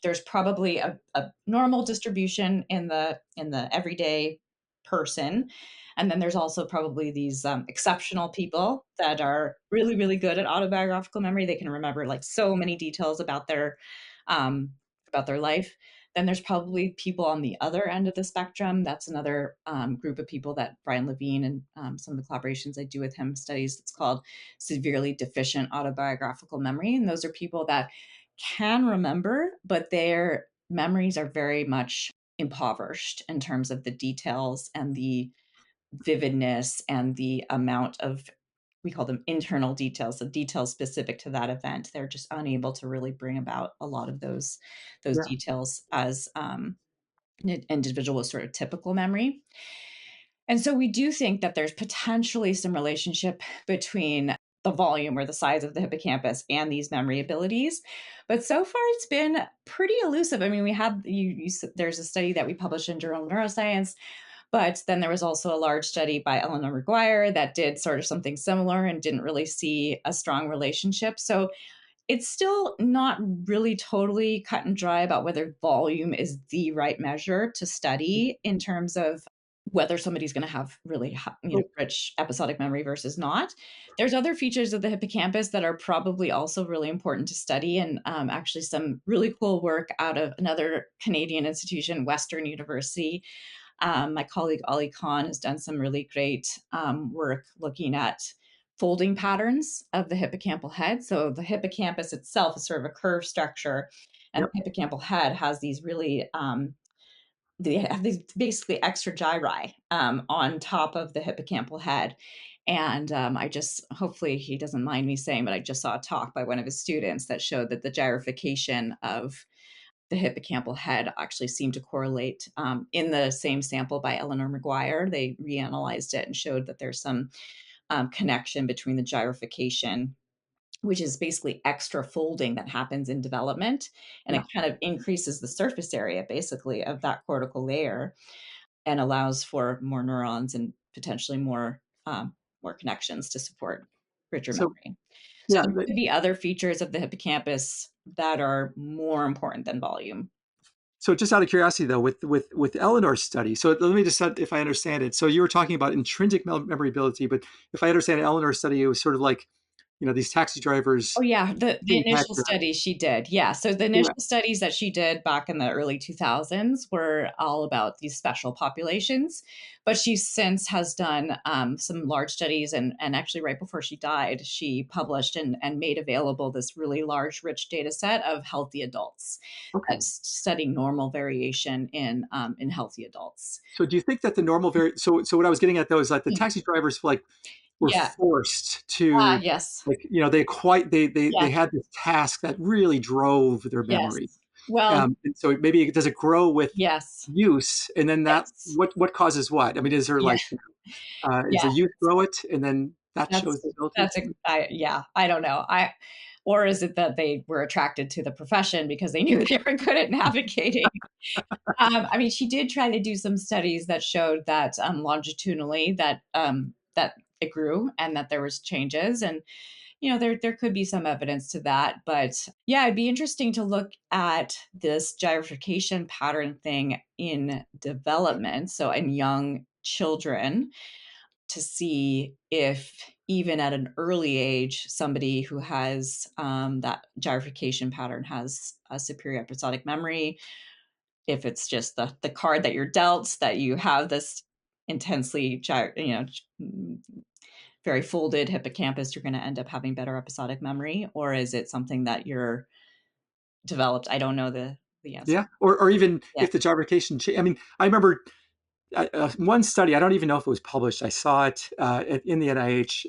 there's probably a normal distribution in the everyday person. And then there's also probably these exceptional people that are really, really good at autobiographical memory. They can remember like so many details about their life. Then there's probably people on the other end of the spectrum. That's another group of people that Brian Levine and some of the collaborations I do with him studies. It's called severely deficient autobiographical memory. And those are people that can remember, but their memories are very much impoverished in terms of the details and the vividness and the amount of, we call them internal details, so details specific to that event. They're just unable to really bring about a lot of those Yeah. details as an individual with sort of typical memory. And so we do think that there's potentially some relationship between the volume or the size of the hippocampus and these memory abilities. But so far, it's been pretty elusive. I mean, we have, there's a study that we published in Journal of Neuroscience, but then there was also a large study by Eleanor McGuire that did sort of something similar and didn't really see a strong relationship. So it's still not really totally cut and dry about whether volume is the right measure to study in terms of whether somebody's going to have really rich episodic memory versus not. There's other features of the hippocampus that are probably also really important to study, and actually some really cool work out of another Canadian institution, Western University. My colleague Ali Khan has done some really great work looking at folding patterns of the hippocampal head. So the hippocampus itself is sort of a curved structure, and Yep. the hippocampal head has these really they have these basically extra gyri on top of the hippocampal head. And I just, hopefully he doesn't mind me saying, but I just saw a talk by one of his students that showed that the gyrification of the hippocampal head actually seemed to correlate in the same sample by Eleanor McGuire. They reanalyzed it and showed that there's some connection between the gyrification, which is basically extra folding that happens in development. And Yeah. it kind of increases the surface area basically of that cortical layer and allows for more neurons and potentially more connections to support richer So memory. So yeah, there could be other features of the hippocampus that are more important than volume. so just out of curiosity though, with Eleanor's study, so let me just if I understand it. So you were talking about intrinsic memory ability, but if I understand Eleanor's study, it was sort of like, these taxi drivers Oh yeah, the think that initial studies she did. Yeah, so the yeah. initial studies that she did back in the early 2000s were all about these special populations, but she since has done some large studies, and actually right before she died, she published and made available this really large, rich data set of healthy adults Okay. that's studying normal variation in healthy adults. So do you think that the normal so what I was getting at though is that the taxi drivers were Yeah. forced to, Yes. they Yes. had this task that really drove their Yes. memory. Well, And so maybe does it grow with yes. use, and then that Yes. what causes what? I mean, is there Yeah. is Yeah. the youth grow it and then that That's shows the ability? that's yeah, I don't know. Or is it that they were attracted to the profession because they knew they were good at navigating? I mean, she did try to do some studies that showed that longitudinally that it grew and that there was changes, and there could be some evidence to that. But yeah, it'd be interesting to look at this gyrification pattern thing in development, so in young children, to see if even at an early age, somebody who has that gyrification pattern has a superior episodic memory. If it's just the card that you're dealt, that you have this intensely, very folded hippocampus, you're going to end up having better episodic memory, or is it something that you're developed? I don't know the answer. Yeah, or even Yeah. if the gyrification I mean, I remember one study, I don't even know if it was published. I saw it in the NIH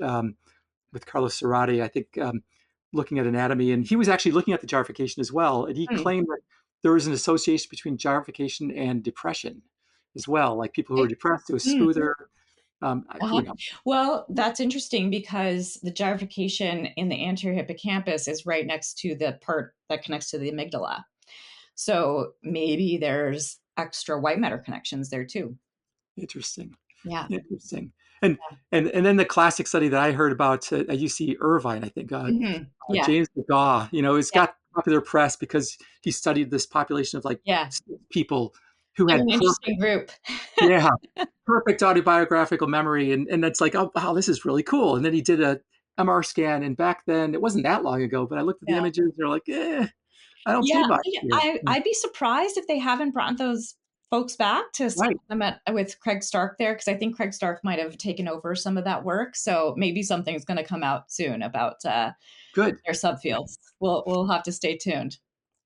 with Carlos Cerati, I think, looking at anatomy, and he was actually looking at the gyrification as well, and he Hmm. claimed that there was an association between gyrification and depression as well. Like people who are depressed, it was Hmm. smoother. Uh-huh. Who knows? Well, that's interesting because the gyrification in the anterior hippocampus is right next to the part that connects to the amygdala. So maybe there's extra white matter connections there too. Interesting. Yeah. Interesting. And then the classic study that I heard about at UC Irvine, I think, Hmm. Yeah. James McGaw, it's Yeah. got popular press because he studied this population of like Yeah. people who What had an perfect, interesting group. yeah, perfect autobiographical memory. And it's like, oh, wow, this is really cool. And then he did a MR scan. And back then, it wasn't that long ago, but I looked at the Yeah. images and they're like, I don't see Yeah, much here. I'd be surprised if they haven't brought those folks back to Right. them with Craig Stark there, because I think Craig Stark might have taken over some of that work. So maybe something's going to come out soon about Good. their subfields. We'll have to stay tuned.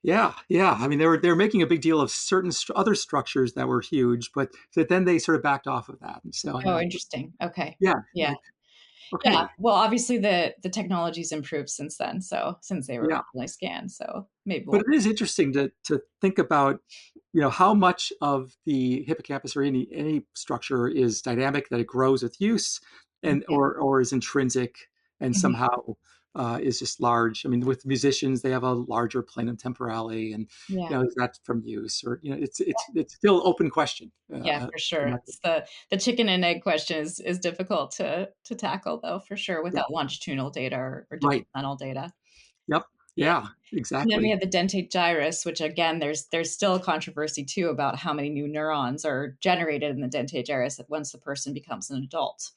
Yeah, yeah. I mean, they were making a big deal of certain other structures that were huge, but then they sort of backed off of that. And so, Oh, interesting. Okay. yeah, Yeah. like, Yeah. okay, Well, obviously the technology's improved since then. So since they were yeah. originally scanned. So maybe But we'll. it is interesting to think about, how much of the hippocampus or any structure is dynamic, that it grows with use, and Mhm. or is intrinsic and Mhm. somehow is just large. I mean, with musicians, they have a larger planum temporale, and Yeah. is that from use, or it's still an open question. Yeah, for sure. It's the chicken and egg question is difficult to tackle though, for sure, Yeah, without longitudinal data or right. developmental data. Yep. Yeah. Yeah. And then we Exactly. have the dentate gyrus, which again, there's still a controversy too about how many new neurons are generated in the dentate gyrus once the person becomes an adult.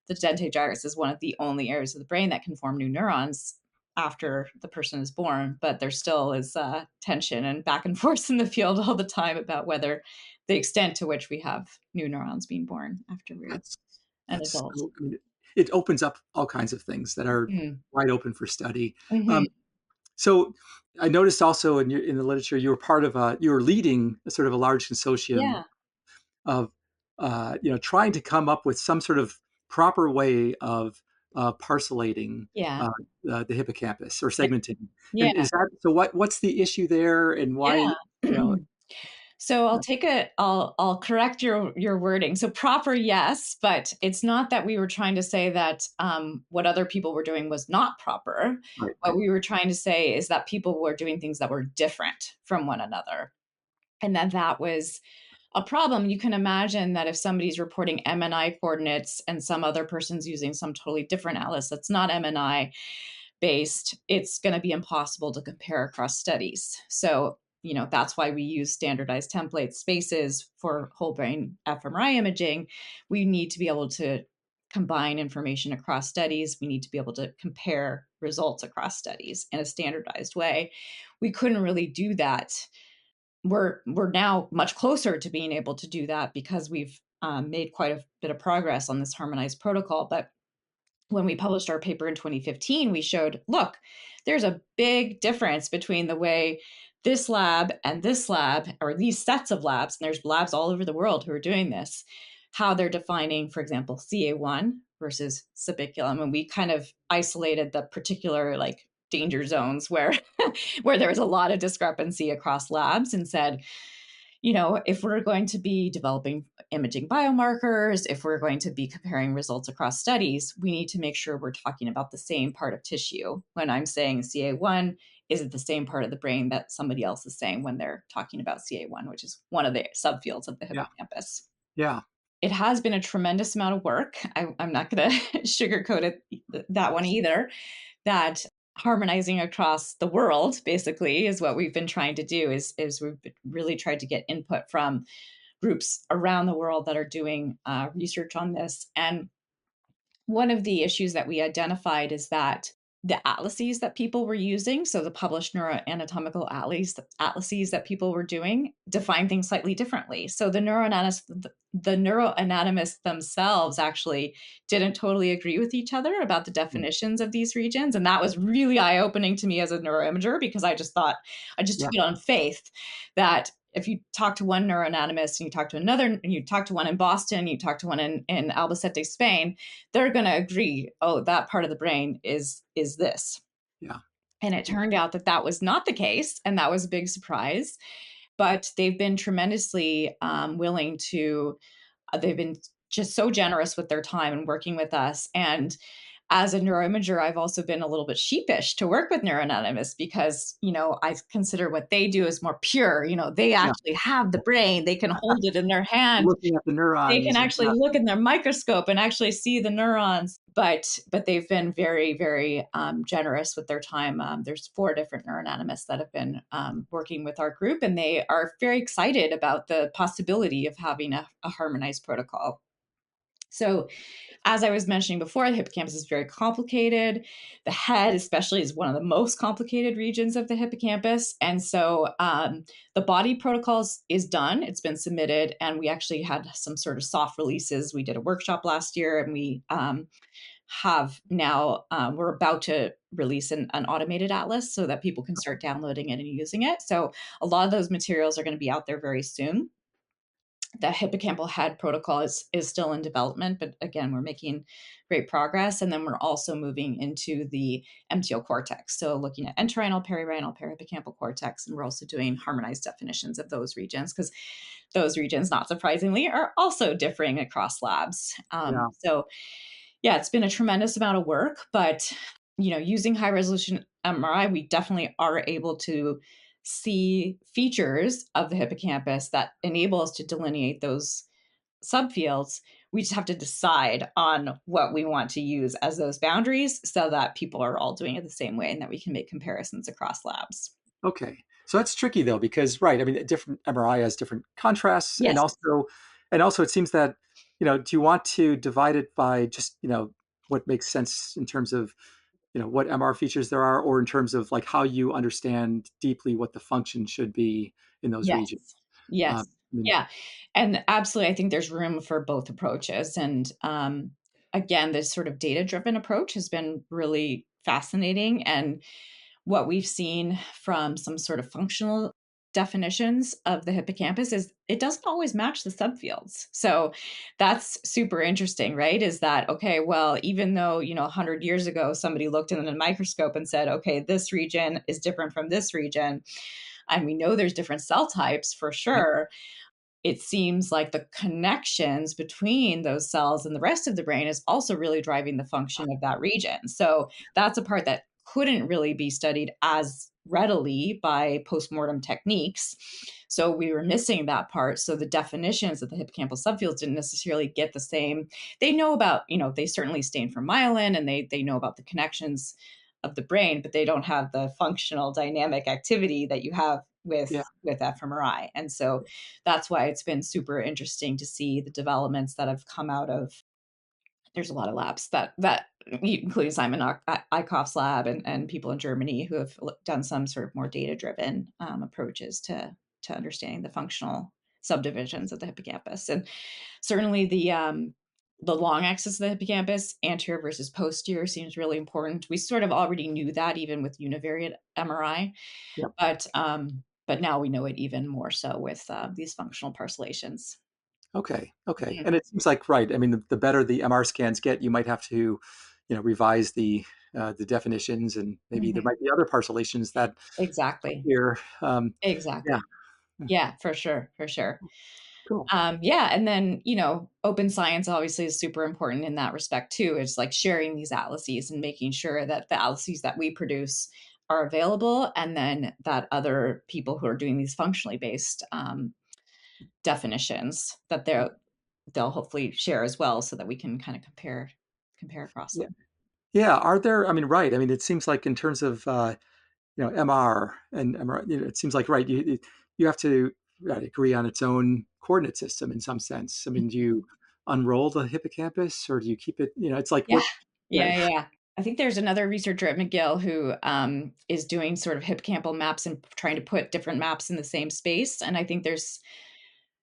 The dentate gyrus is one of the only areas of the brain that can form new neurons after the person is born, but there still is tension and back and forth in the field all the time about whether the extent to which we have new neurons being born after we're That's an that's. adult. I mean, it opens up all kinds of things that are Mm. wide open for study. Hmm. Um, So I noticed also in the literature you were part of you were leading a sort of a large consortium Yeah, of trying to come up with some sort of proper way of parcellating yeah, uh, the hippocampus or segmenting. yeah, And is that so? What's the issue there, and why? yeah. So I'll correct your wording. So proper, yes, but it's not that we were trying to say that what other people were doing was not proper. Right, What right, we were trying to say is that people were doing things that were different from one another, and that was a problem. You can imagine that if somebody's reporting MNI coordinates and some other person's using some totally different atlas that's not MNI based, it's going to be impossible to compare across studies. So, that's why we use standardized template spaces for whole brain fMRI imaging. We need to be able to combine information across studies. We need to be able to compare results across studies in a standardized way. We couldn't really do that. We're now much closer to being able to do that because we've made quite a bit of progress on this harmonized protocol. But when we published our paper in 2015, we showed, look, there's a big difference between the way this lab and this lab, or these sets of labs, and there's labs all over the world who are doing this, how they're defining, for example, CA1 versus subiculum. And we kind of isolated the particular like danger zones where where there was a lot of discrepancy across labs and said, if we're going to be developing imaging biomarkers, if we're going to be comparing results across studies, we need to make sure we're talking about the same part of tissue. When I'm saying CA1, is it the same part of the brain that somebody else is saying when they're talking about CA1, which is one of the subfields of the yeah, hippocampus? yeah. It has been a tremendous amount of work. I'm not going to sugarcoat that one either. That harmonizing across the world basically is what we've been trying to do. Is we've really tried to get input from groups around the world that are doing research on this. And one of the issues that we identified is that the atlases that people were using, so the published neuroanatomical atlases that people were doing, define things slightly differently. So the neuroanatomists themselves actually didn't totally agree with each other about the Mm, definitions of these regions. And that was really eye-opening to me as a neuroimager, because I just yeah, took it on faith that if you talk to one neuroanatomist and you talk to another, and you talk to one in Boston, you talk to one in Albacete, Spain, they're going to agree, oh, that part of the brain is this. yeah, And it turned out that that was not the case, and that was a big surprise. But they've been tremendously willing to. They've been just so generous with their time and working with us, and as a neuroimager, I've also been a little bit sheepish to work with neuroanatomists because, I consider what they do as more pure. They Yeah. actually have the brain. They can hold it in their hand. Looking at the They can neurons. actually look in their microscope and actually see the neurons. But they've been very, very generous with their time. There's 4 different neuroanatomists that have been working with our group, and they are very excited about the possibility of having a harmonized protocol. So, as I was mentioning before, the hippocampus is very complicated. The head, especially, is one of the most complicated regions of the hippocampus. And so the body protocols is done. It's been submitted. And we actually had some sort of soft releases. We did a workshop last year, and we have now, we're about to release an automated atlas so that people can start downloading it and using it. So a lot of those materials are going to be out there very soon. The hippocampal head protocol is still in development, but again, we're making great progress. And then we're also moving into the MTO cortex. So looking at entorhinal, perirhinal, perihippocampal cortex, and we're also doing harmonized definitions of those regions because those regions, not surprisingly, are also differing across labs. So yeah, it's been a tremendous amount of work, but using high resolution MRI, we definitely are able to see features of the hippocampus that enable us to delineate those subfields. We just have to decide on what we want to use as those boundaries so that people are all doing it the same way and that we can make comparisons across labs. Okay. So that's tricky though, because right, I mean, different MRI has different contrasts, Yes. and also it seems that, do you want to divide it by just, what makes sense in terms of, what MR features there are, or in terms of like how you understand deeply what the function should be in those Yes. regions? Yes. Yeah. And absolutely, I think there's room for both approaches. And again, this sort of data-driven approach has been really fascinating. And what we've seen from some sort of functional definitions of the hippocampus is it doesn't always match the subfields. So that's super interesting, right? Is that, okay, well, even though, 100 years ago, somebody looked in a microscope and said, okay, this region is different from this region, and we know there's different cell types for sure, it seems like the connections between those cells and the rest of the brain is also really driving the function of that region. So that's a part that couldn't really be studied as readily by postmortem techniques. So we were missing that part. So the definitions of the hippocampal subfields didn't necessarily get the same. They know about, they certainly stain for myelin and they know about the connections of the brain, but they don't have the functional dynamic activity that you have with Yeah. fMRI. And so that's why it's been super interesting to see the developments that have come out of. There's a lot of labs that including Simon Eichhoff's lab and people in Germany who have done some sort of more data-driven approaches to understanding the functional subdivisions of the hippocampus. And certainly the long axis of the hippocampus, anterior versus posterior, seems really important. We sort of already knew that even with univariate MRI, Yep. but now we know it even more so with these functional parcellations. Okay. Mhm. And it seems like, right, I mean, the better the MR scans get, you might have to, revise the definitions, and maybe there Mhm. might be other parcellations that Exactly. appear. Yeah. Exactly. Yeah, for sure. For sure. Cool. Yeah. And then, open science obviously is super important in that respect too. It's like sharing these atlases and making sure that the atlases that we produce are available, and then that other people who are doing these functionally based definitions that they'll hopefully share as well, so that we can kind of compare across Yeah. them. Yeah. Are there, I mean, right. I mean, it seems like in terms of, MR and MR, it seems like, right, you have to agree on its own coordinate system in some sense. I mean, do you unroll the hippocampus, or do you keep it, it's like Yeah. what, yeah. Yeah. I think there's another researcher at McGill who is doing sort of hippocampal maps and trying to put different maps in the same space. And I think there's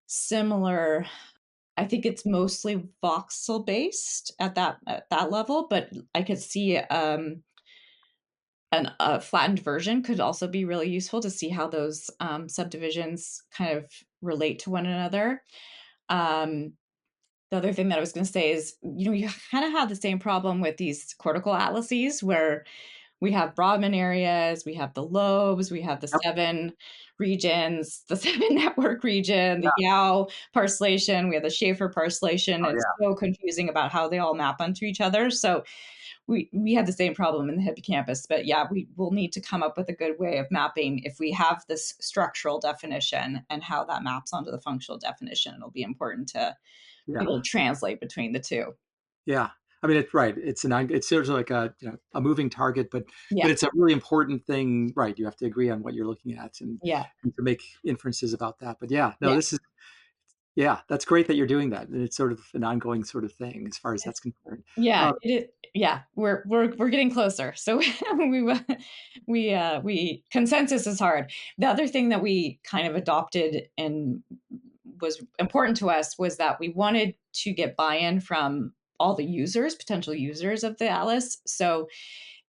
similar. I think it's mostly voxel based at that level, but I could see a flattened version could also be really useful to see how those subdivisions kind of relate to one another. Um, The other thing that I was going to say is, you kind of have the same problem with these cortical atlases where we have Brodmann areas, we have the lobes, we have the Yep. 7 regions, the 7 network region, Yeah. the Yao parcellation, we have the Schaefer parcellation. Oh, And it's yeah. so confusing about how they all map onto each other. So we had the same problem in the hippocampus, but yeah, we will need to come up with a good way of mapping if we have this structural definition and how that maps onto the functional definition. It'll be important to be Yeah. able to translate between the two. Yeah. I mean, it's right. It's sort of like a moving target, but Yeah. it's a really important thing, right? You have to agree on what you're looking at Yeah. and to make inferences about that. But yeah, no, Yeah. yeah, that's great that you're doing that. And it's sort of an ongoing sort of thing as far as that's concerned. Yeah, Uh, it is. Yeah, we're getting closer. So we consensus is hard. The other thing that we kind of adopted and was important to us was that we wanted to get buy-in from all the users, potential users of the atlas. So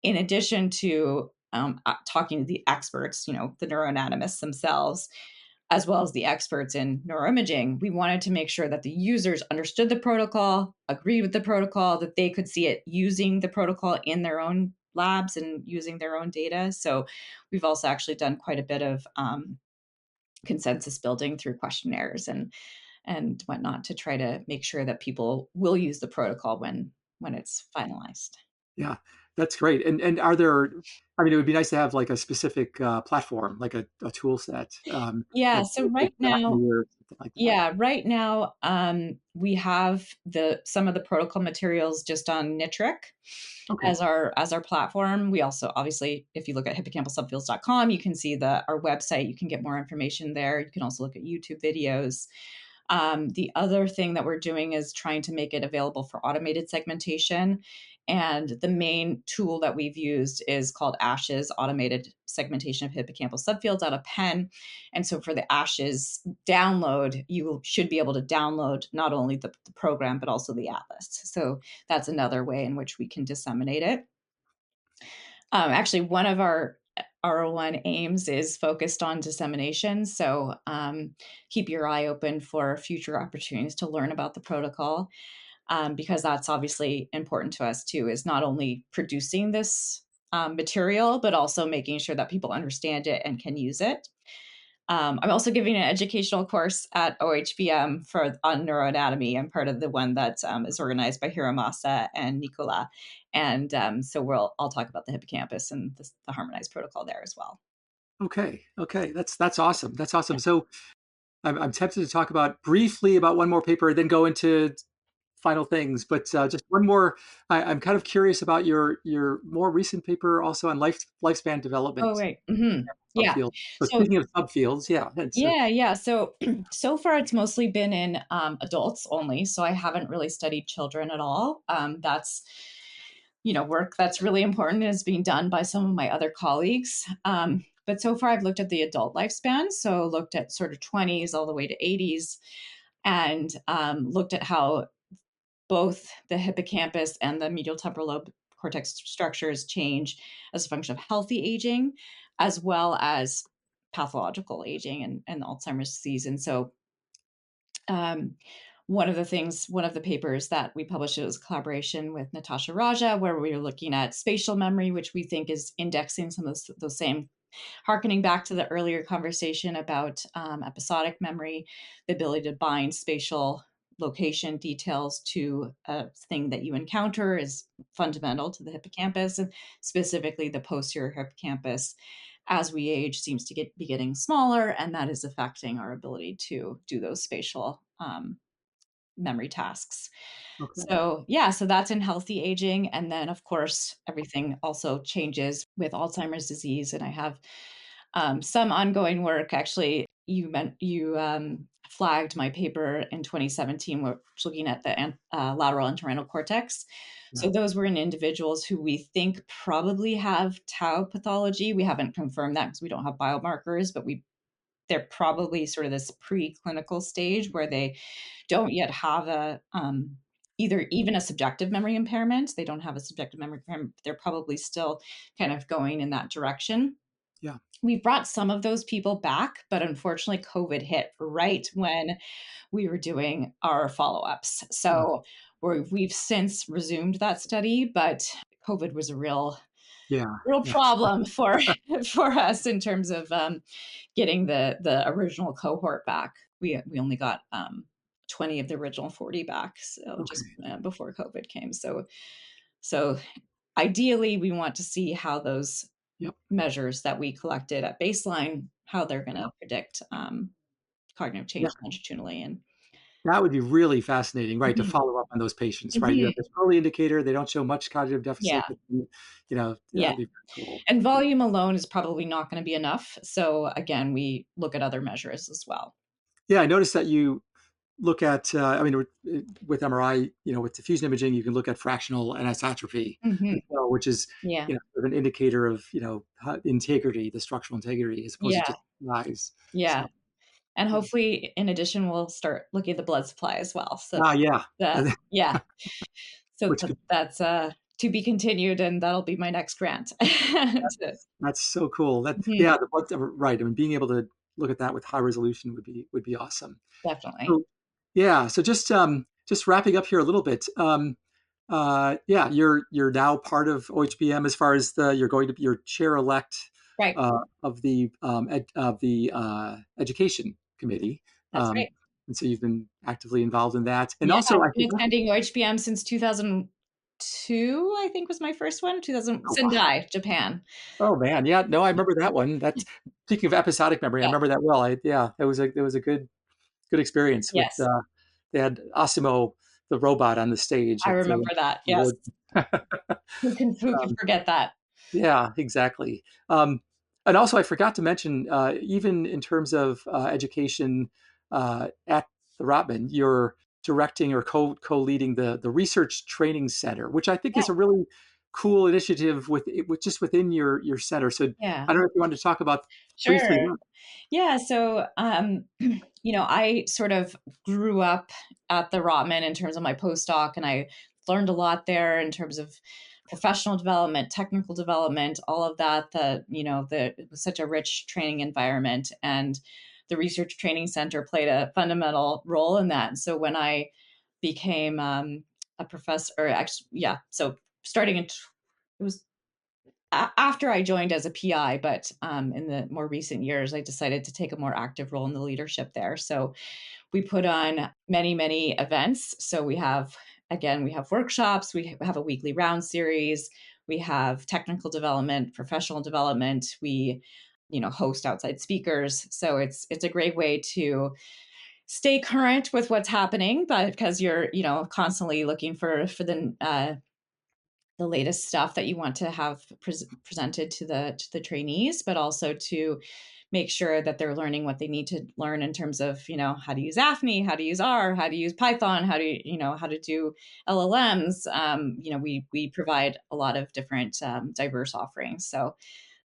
in addition to talking to the experts, the neuroanatomists themselves, as well as the experts in neuroimaging, we wanted to make sure that the users understood the protocol, agreed with the protocol, that they could see it using the protocol in their own labs and using their own data. So we've also actually done quite a bit of consensus building through questionnaires and whatnot to try to make sure that people will use the protocol when it's finalized. yeah, that's great. And are there? I mean, it would be nice to have like a specific platform, like a tool set, Yeah. like So right now, Acme or something like that. Yeah, right now, we have some of the protocol materials just on Nitric Okay. as our platform. We also, obviously, if you look at hippocampalsubfields.com, you can see our website. You can get more information there. You can also look at YouTube videos. The other thing that we're doing is trying to make it available for automated segmentation. And the main tool that we've used is called ASHES, Automated Segmentation of Hippocampal Subfields, out of Penn. And so for the ASHES download, you should be able to download not only the program, but also the atlas. So that's another way in which we can disseminate it. Actually, one of our R01 aims is focused on dissemination. So keep your eye open for future opportunities to learn about the protocol, because that's obviously important to us too, is not only producing this material, but also making sure that people understand it and can use it. I'm also giving an educational course at OHBM on neuroanatomy. I'm part of the one that is organized by Hiramasa and Nicola. And so I'll talk about the hippocampus and the harmonized protocol there as well. Okay. Okay. That's awesome. That's awesome. So I'm tempted to talk briefly about one more paper, then go into final things. But just one more. I'm kind of curious about your more recent paper, also on lifespan Oh, development right. Yeah. subfield. So So speaking of subfields, yeah. yeah. So so far it's mostly been in adults only. So I haven't really studied children at all. That's work that's really important and is being done by some of my other colleagues. But so far I've looked at the adult lifespan. So looked at sort of 20s all the way to 80s, and looked at how both the hippocampus and the medial temporal lobe cortex structures change as a function of healthy aging, as well as pathological aging and Alzheimer's disease. And so, um, one of the papers that we published was a collaboration with Natasha Raja, where we were looking at spatial memory, which we think is indexing some of those same, harkening back to the earlier conversation about episodic memory, the ability to bind spatial location details to a thing that you encounter is fundamental to the hippocampus, and specifically the posterior hippocampus as we age seems to be getting smaller, and that is affecting our ability to do those spatial memory tasks. Okay. So yeah, so that's in healthy aging. And then of course, everything also changes with Alzheimer's disease. And I have some ongoing work. Actually, you flagged my paper in 2017, which looking at the lateral entorhinal cortex. Yeah. So those were in individuals who we think probably have tau pathology. We haven't confirmed that because we don't have biomarkers, but they're probably sort of this preclinical stage where they don't yet have either even a subjective memory impairment. They don't have a subjective memory impairment. They're probably still kind of going in that direction. Yeah. We brought some of those people back, but unfortunately, COVID hit right when we were doing our follow-ups. Mm. So we've since resumed that study, but COVID was a real Yeah. Yeah. problem for for us in terms of getting the original cohort back. We only got 20 of the original 40 back, so just Okay. before COVID came. So ideally, we want to see how those Yep. measures that we collected at baseline, how they're going to predict cognitive Yeah. change longitudinally. And That would be really fascinating, right? To Mhm. follow up on those patients, right? You Mhm. have this early indicator, they don't show much cognitive Yeah, deficit, but yeah. that'd be very cool. And volume alone is probably not going to be enough. So again, we look at other measures as well. Yeah, I noticed that you look at, with MRI, with diffusion imaging, you can look at fractional anisotropy Hmm. as well, which is, Yeah, sort of an indicator of, integrity, the structural integrity, as opposed to yeah, just size. yeah. So, And yeah. hopefully, in addition, we'll start looking at the blood supply as well. So Yeah. yeah, so Which could, that's to be continued, and that'll be my next grant. that's so cool. Mhm. Yeah, the blood, right. I mean, being able to look at that with high resolution would be awesome. Definitely. So, yeah. So just wrapping up here a little bit. Yeah, you're now part of OHBM as far as you're going to be your chair elect Right. of the education committee, That's right. and so you've been actively involved in that. And Yeah, also, I've I been forgot. attending OHBM since 2002, I think was my first one. 2000, Oh, wow. Sendai, Japan. Oh man, yeah. No, I remember that one. That's speaking of episodic memory. I Yeah. remember that well. Yeah, it was a good experience with Yes, they had Asimo the robot on the stage I at remember that. Yes. award. Who could Um, forget that? yeah, exactly. And also, I forgot to mention, even in terms of education at the Rotman, you're directing or co-leading the Research Training Center, which I think Yeah. is a really cool initiative with just within your center. So Yeah. I don't know if you wanted to talk about briefly. Sure. Yeah. So, I sort of grew up at the Rotman in terms of my postdoc, and I learned a lot there in terms of professional development, technical development, all of that. It was such a rich training environment, and the Research Training Center played a fundamental role in that. And so when I became a professor, or actually, yeah, so starting in, it was after I joined as a PI, but in the more recent years, I decided to take a more active role in the leadership there. So we put on many, many events. So we have workshops, we have a weekly round series, we have technical development, professional development, we host outside speakers. So it's a great way to stay current with what's happening, but because you're constantly looking for the latest stuff that you want to have presented to the trainees, but also to make sure that they're learning what they need to learn in terms of how to use AFNI, how to use R, how to use Python, how to do LLMs. We provide a lot of different diverse offerings. So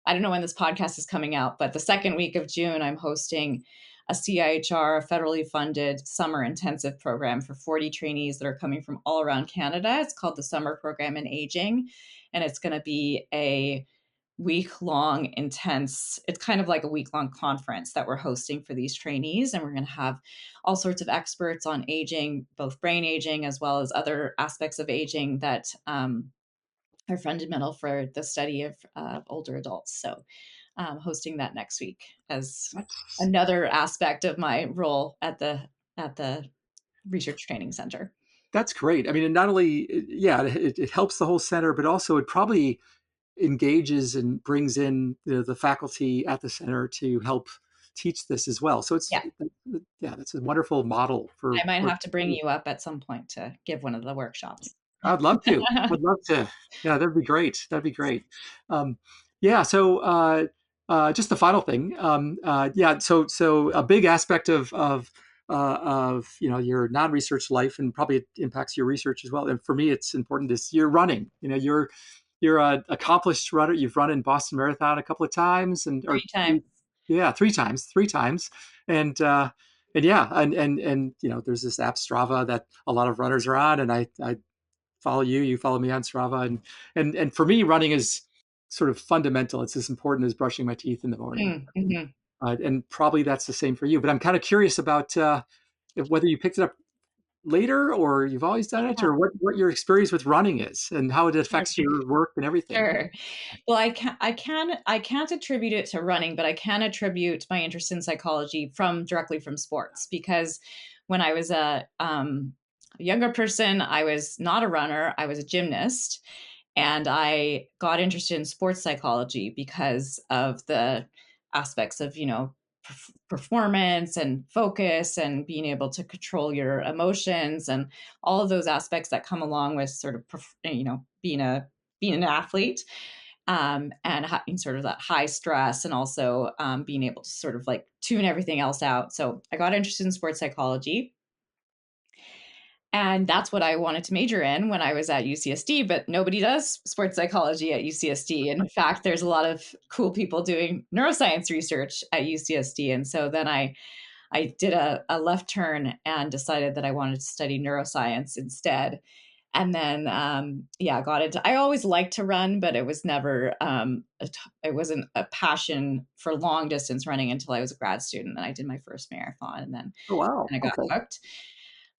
I don't know when this podcast is coming out, but the second week of June, I'm hosting a CIHR, a federally funded summer intensive program for 40 trainees that are coming from all around Canada. It's called the Summer Program in Aging, and it's going to be a week-long intense, it's kind of like a week-long conference that we're hosting for these trainees, and we're going to have all sorts of experts on aging, both brain aging as well as other aspects of aging that are fundamental for the study of older adults. So hosting that next week as That's another aspect of my role at the Research Training Center. that's great. I mean, and not only yeah, it helps the whole center, but also it probably engages and brings in the faculty at the center to help teach this as well. So Yeah, yeah, that's a wonderful model I for. might have to bring you up at some point to give one of the workshops. I'd love to. I'd love to. Yeah, that'd be great. That'd be great. Um, yeah. So just the final thing. Yeah. So a big aspect of your non-research life, and probably it impacts your research as well. And for me, it's important is you're running. You're an accomplished runner. You've run in Boston Marathon a couple of times, and or 3 times. yeah, three times, and yeah, and there's this app Strava that a lot of runners are on, and I follow you follow me on Strava, and for me, running is sort of fundamental. It's as important as brushing my teeth in the morning, Mm-hmm. and probably that's the same for you. But I'm kind of curious about whether you picked it up later or you've always done it, Yeah, or what your experience with running is and how it affects sure. your work and everything. Sure. Well, I can't attribute it to running, but I can attribute my interest in psychology directly from sports, because when I was a younger person, I was not a runner, I was a gymnast. And I got interested in sports psychology because of the aspects of, performance and focus and being able to control your emotions and all of those aspects that come along with sort of, being an athlete, and having sort of that high stress, and also being able to sort of like tune everything else out. So I got interested in sports psychology. And that's what I wanted to major in when I was at UCSD, but nobody does sports psychology at UCSD. In fact, there's a lot of cool people doing neuroscience research at UCSD. And so then I did a left turn and decided that I wanted to study neuroscience instead. And then, got into, I always liked to run, but it was never, it wasn't a passion for long distance running until I was a grad student. And I did my first marathon, and then Oh, wow. I got Okay. hooked.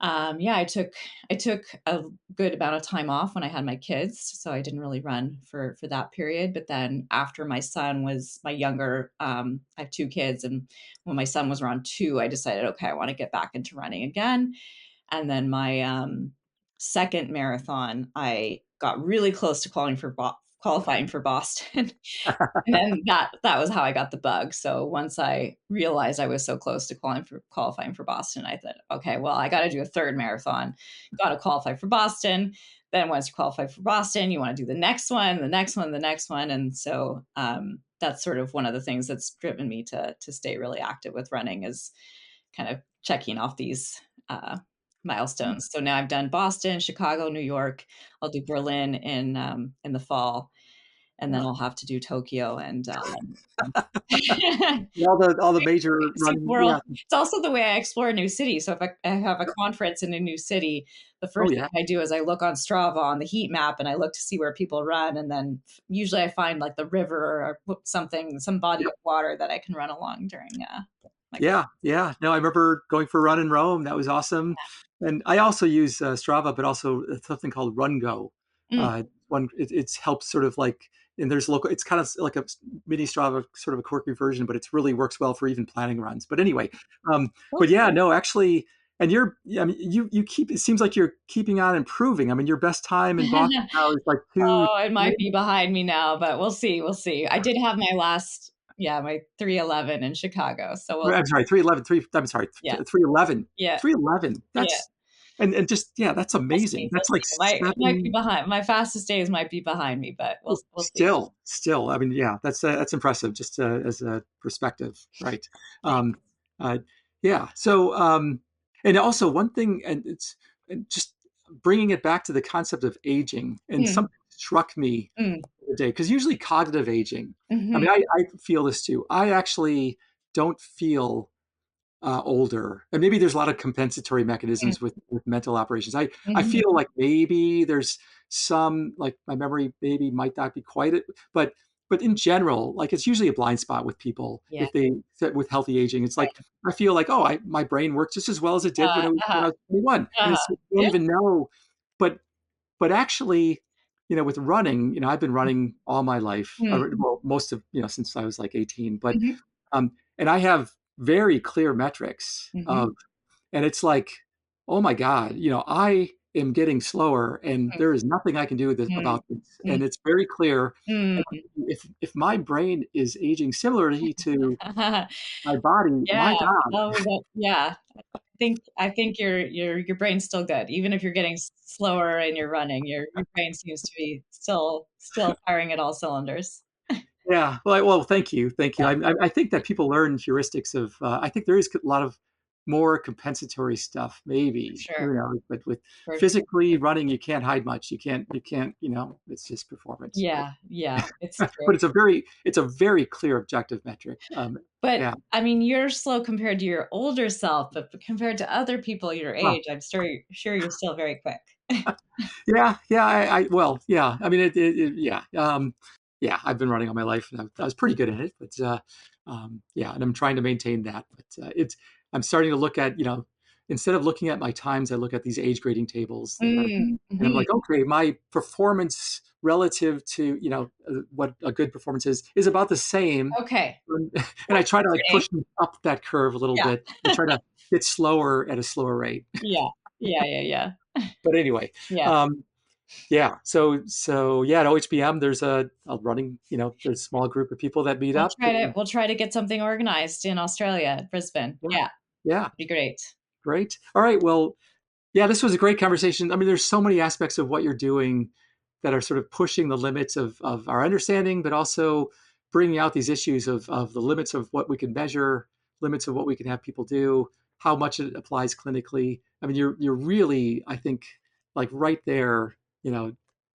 I took a good amount of time off when I had my kids, so I didn't really run for that period. But then after my son was my younger, I have two kids, and when my son was around 2, I decided, okay, I want to get back into running again. And then my second marathon, I got really close to qualifying for Boston. And then that was how I got the bug. So once I realized I was so close to qualifying for Boston, I thought, okay, well, I got to do a third marathon. Got to qualify for Boston. Then once you qualify for Boston, you want to do the next one, the next one, the next one. And so that's sort of one of the things that's driven me to stay really active with running, is kind of checking off these milestones. So now I've done Boston, Chicago, New York. I'll do Berlin in the fall, and then I'll have to do Tokyo and All the major see the running. world. Yeah. It's also the way I explore a new city. So if I have a conference in a new city, the Oh, first yeah. thing I do is I look on Strava on the heat map, and I look to see where people run. And then usually I find like the river or something, some body of water that I can run along during my Yeah, yeah. No, I remember going for a run in Rome. That was awesome. And I also use Strava, but also something called Run Go. Mm. It helps sort of like, and there's local. It's kind of like a mini Strava, sort of a quirky version, but it really works well for even planning runs. But anyway, but yeah, no, actually, and I mean, you keep. It seems like you're keeping on improving. I mean, your best time in Boston now is like two. Oh, it might be behind me now, but we'll see. We'll see. I did have my 3:11 in Chicago. So I'm sorry, 3:11. I'm sorry, yeah, 3:11. yeah, 3:11. yeah. That's and just yeah, that's We'll amazing. see. We'll That's see. like It might be 7. behind. My fastest days might be behind me, but we'll see. Still. I mean, yeah, that's impressive. Just as a perspective, right? Um, uh, yeah. So, and also one thing, and just bringing it back to the concept of aging, and Mm, something struck me mm, the other day, because usually cognitive aging. I mhm, mean, I feel this too. I actually don't feel older, and maybe there's a lot of compensatory mm, mechanisms with mental operations. I mhm. feel like maybe there's some, like my memory maybe might not be quite it, but in general, like it's usually a blind spot with people Yeah. if they with healthy aging. It's like Right. I feel like, oh, my brain works just as well as it did when I Uh-huh. was 21, and Uh-huh. it's, you don't Yeah. even know. But actually, with running, I've been running all my life, Mm, well, most of, since I was like 18. But mhm, and I have very clear metrics mhm, of, and it's like, oh my God, I am getting slower, and there is nothing I can do mm, about this. mm, And it's very clear. mm, And if my brain is aging similarly to mm. my body, Yeah. my God. Oh, yeah. I think your brain's still good. Even if you're getting slower and you're running, your brain seems to be still firing at all cylinders. Yeah. Well, thank you. Thank you. I think that people learn heuristics of, I think there is a lot of more compensatory stuff, maybe, Sure. but with For sure. physically running, you can't hide much. You can't, it's just performance. Yeah, yeah, it's true. But it's a very clear objective metric. But Yeah. I mean, you're slow compared to your older self, but compared to other people your Well, age, I'm sure you're still very quick. yeah. Well, yeah. I mean, yeah. Yeah. I've been running all my life, and I was pretty good at it. But yeah, and I'm trying to maintain that. But I'm starting to look at, instead of looking at my times, I look at these age grading tables, Mm, and I'm mhm. like, okay, my performance relative to, what a good performance is about the same. Okay. And I That's try to like comforting. push them up that curve a little Yeah. bit and try to get slower at a slower rate. Yeah. Yeah, yeah, yeah. But anyway, Yeah. um, Yeah. So yeah, at OHBM, there's a running, there's a small group of people that meet up. We'll try to get something organized in Australia, Brisbane. Yeah. Yeah, Yeah. be great. Great. All right. Well, yeah, this was a great conversation. I mean, there's so many aspects of what you're doing that are sort of pushing the limits of our understanding, but also bringing out these issues of the limits of what we can measure, limits of what we can have people do, how much it applies clinically. I mean, you're really, I think, like right there,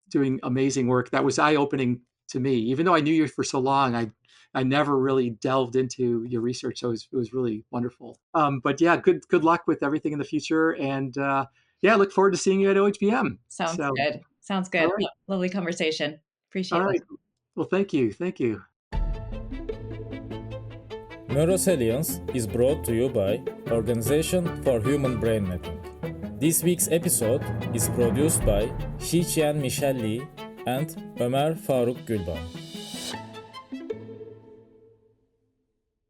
doing amazing work. That was eye-opening to me. Even though I knew you for so long, I never really delved into your research, so it was really wonderful. But yeah, good luck with everything in the future, and yeah, I look forward to seeing you at OHBM. Sounds So, good. Sounds all good. right, Lovely conversation. all Appreciate it. right. Well, thank you. Neurosalience is brought to you by Organization for Human Brain Mapping. This week's episode is produced by Xiqian Michel Li and Ömer Faruk Gülban.